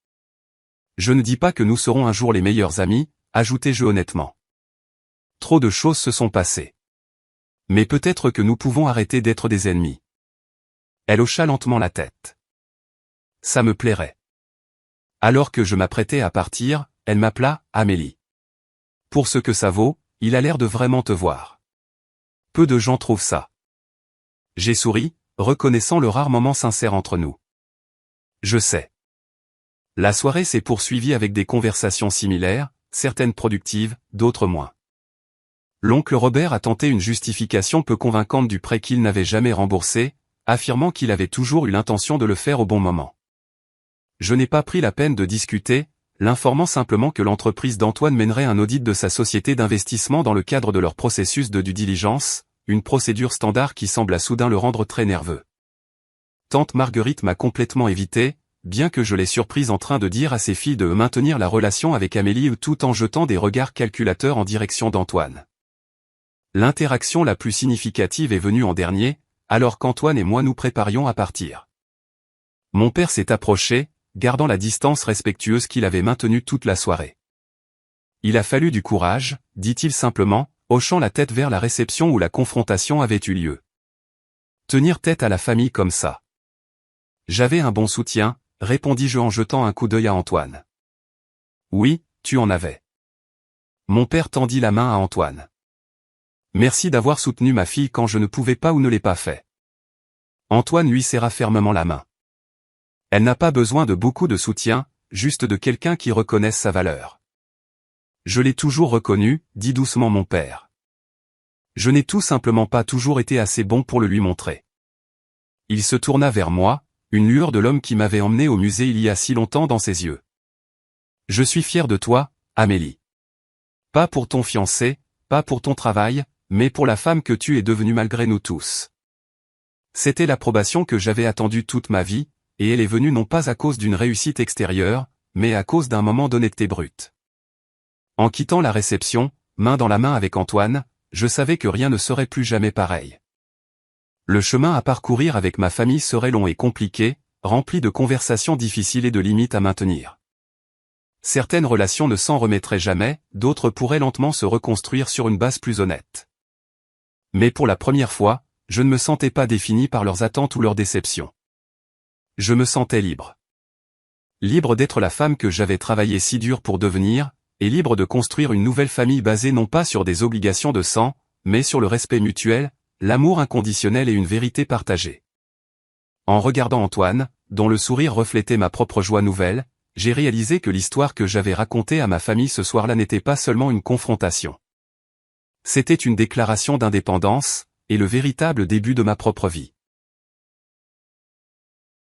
Je ne dis pas que nous serons un jour les meilleurs amis, ajoutai-je honnêtement. Trop de choses se sont passées. Mais peut-être que nous pouvons arrêter d'être des ennemis. Elle hocha lentement la tête. Ça me plairait. Alors que je m'apprêtais à partir, elle m'appela « Amélie ». Pour ce que ça vaut, il a l'air de vraiment te voir. Peu de gens trouvent ça. J'ai souri, reconnaissant le rare moment sincère entre nous. Je sais. La soirée s'est poursuivie avec des conversations similaires, certaines productives, d'autres moins. L'oncle Robert a tenté une justification peu convaincante du prêt qu'il n'avait jamais remboursé, affirmant qu'il avait toujours eu l'intention de le faire au bon moment. Je n'ai pas pris la peine de discuter, l'informant simplement que l'entreprise d'Antoine mènerait un audit de sa société d'investissement dans le cadre de leur processus de due diligence, une procédure standard qui sembla soudain le rendre très nerveux. Tante Marguerite m'a complètement évité, bien que je l'ai surprise en train de dire à ses filles de maintenir la relation avec Amélie tout en jetant des regards calculateurs en direction d'Antoine. L'interaction la plus significative est venue en dernier, alors qu'Antoine et moi nous préparions à partir. Mon père s'est approché, gardant la distance respectueuse qu'il avait maintenue toute la soirée. Il a fallu du courage, dit-il simplement, hochant la tête vers la réception où la confrontation avait eu lieu. Tenir tête à la famille comme ça. J'avais un bon soutien, répondis-je en jetant un coup d'œil à Antoine. Oui, tu en avais. Mon père tendit la main à Antoine. Merci d'avoir soutenu ma fille quand je ne pouvais pas ou ne l'ai pas fait. Antoine lui serra fermement la main. Elle n'a pas besoin de beaucoup de soutien, juste de quelqu'un qui reconnaisse sa valeur. Je l'ai toujours reconnu, dit doucement mon père. Je n'ai tout simplement pas toujours été assez bon pour le lui montrer. Il se tourna vers moi, une lueur de l'homme qui m'avait emmené au musée il y a si longtemps dans ses yeux. Je suis fier de toi, Amélie. Pas pour ton fiancé, pas pour ton travail, mais pour la femme que tu es devenue malgré nous tous. C'était l'approbation que j'avais attendue toute ma vie, et elle est venue non pas à cause d'une réussite extérieure, mais à cause d'un moment d'honnêteté brute. En quittant la réception, main dans la main avec Antoine, je savais que rien ne serait plus jamais pareil. Le chemin à parcourir avec ma famille serait long et compliqué, rempli de conversations difficiles et de limites à maintenir. Certaines relations ne s'en remettraient jamais, d'autres pourraient lentement se reconstruire sur une base plus honnête. Mais pour la première fois, je ne me sentais pas défini par leurs attentes ou leurs déceptions. Je me sentais libre. Libre d'être la femme que j'avais travaillé si dur pour devenir, et libre de construire une nouvelle famille basée non pas sur des obligations de sang, mais sur le respect mutuel, l'amour inconditionnel et une vérité partagée. En regardant Antoine, dont le sourire reflétait ma propre joie nouvelle, j'ai réalisé que l'histoire que j'avais racontée à ma famille ce soir-là n'était pas seulement une confrontation. C'était une déclaration d'indépendance, et le véritable début de ma propre vie.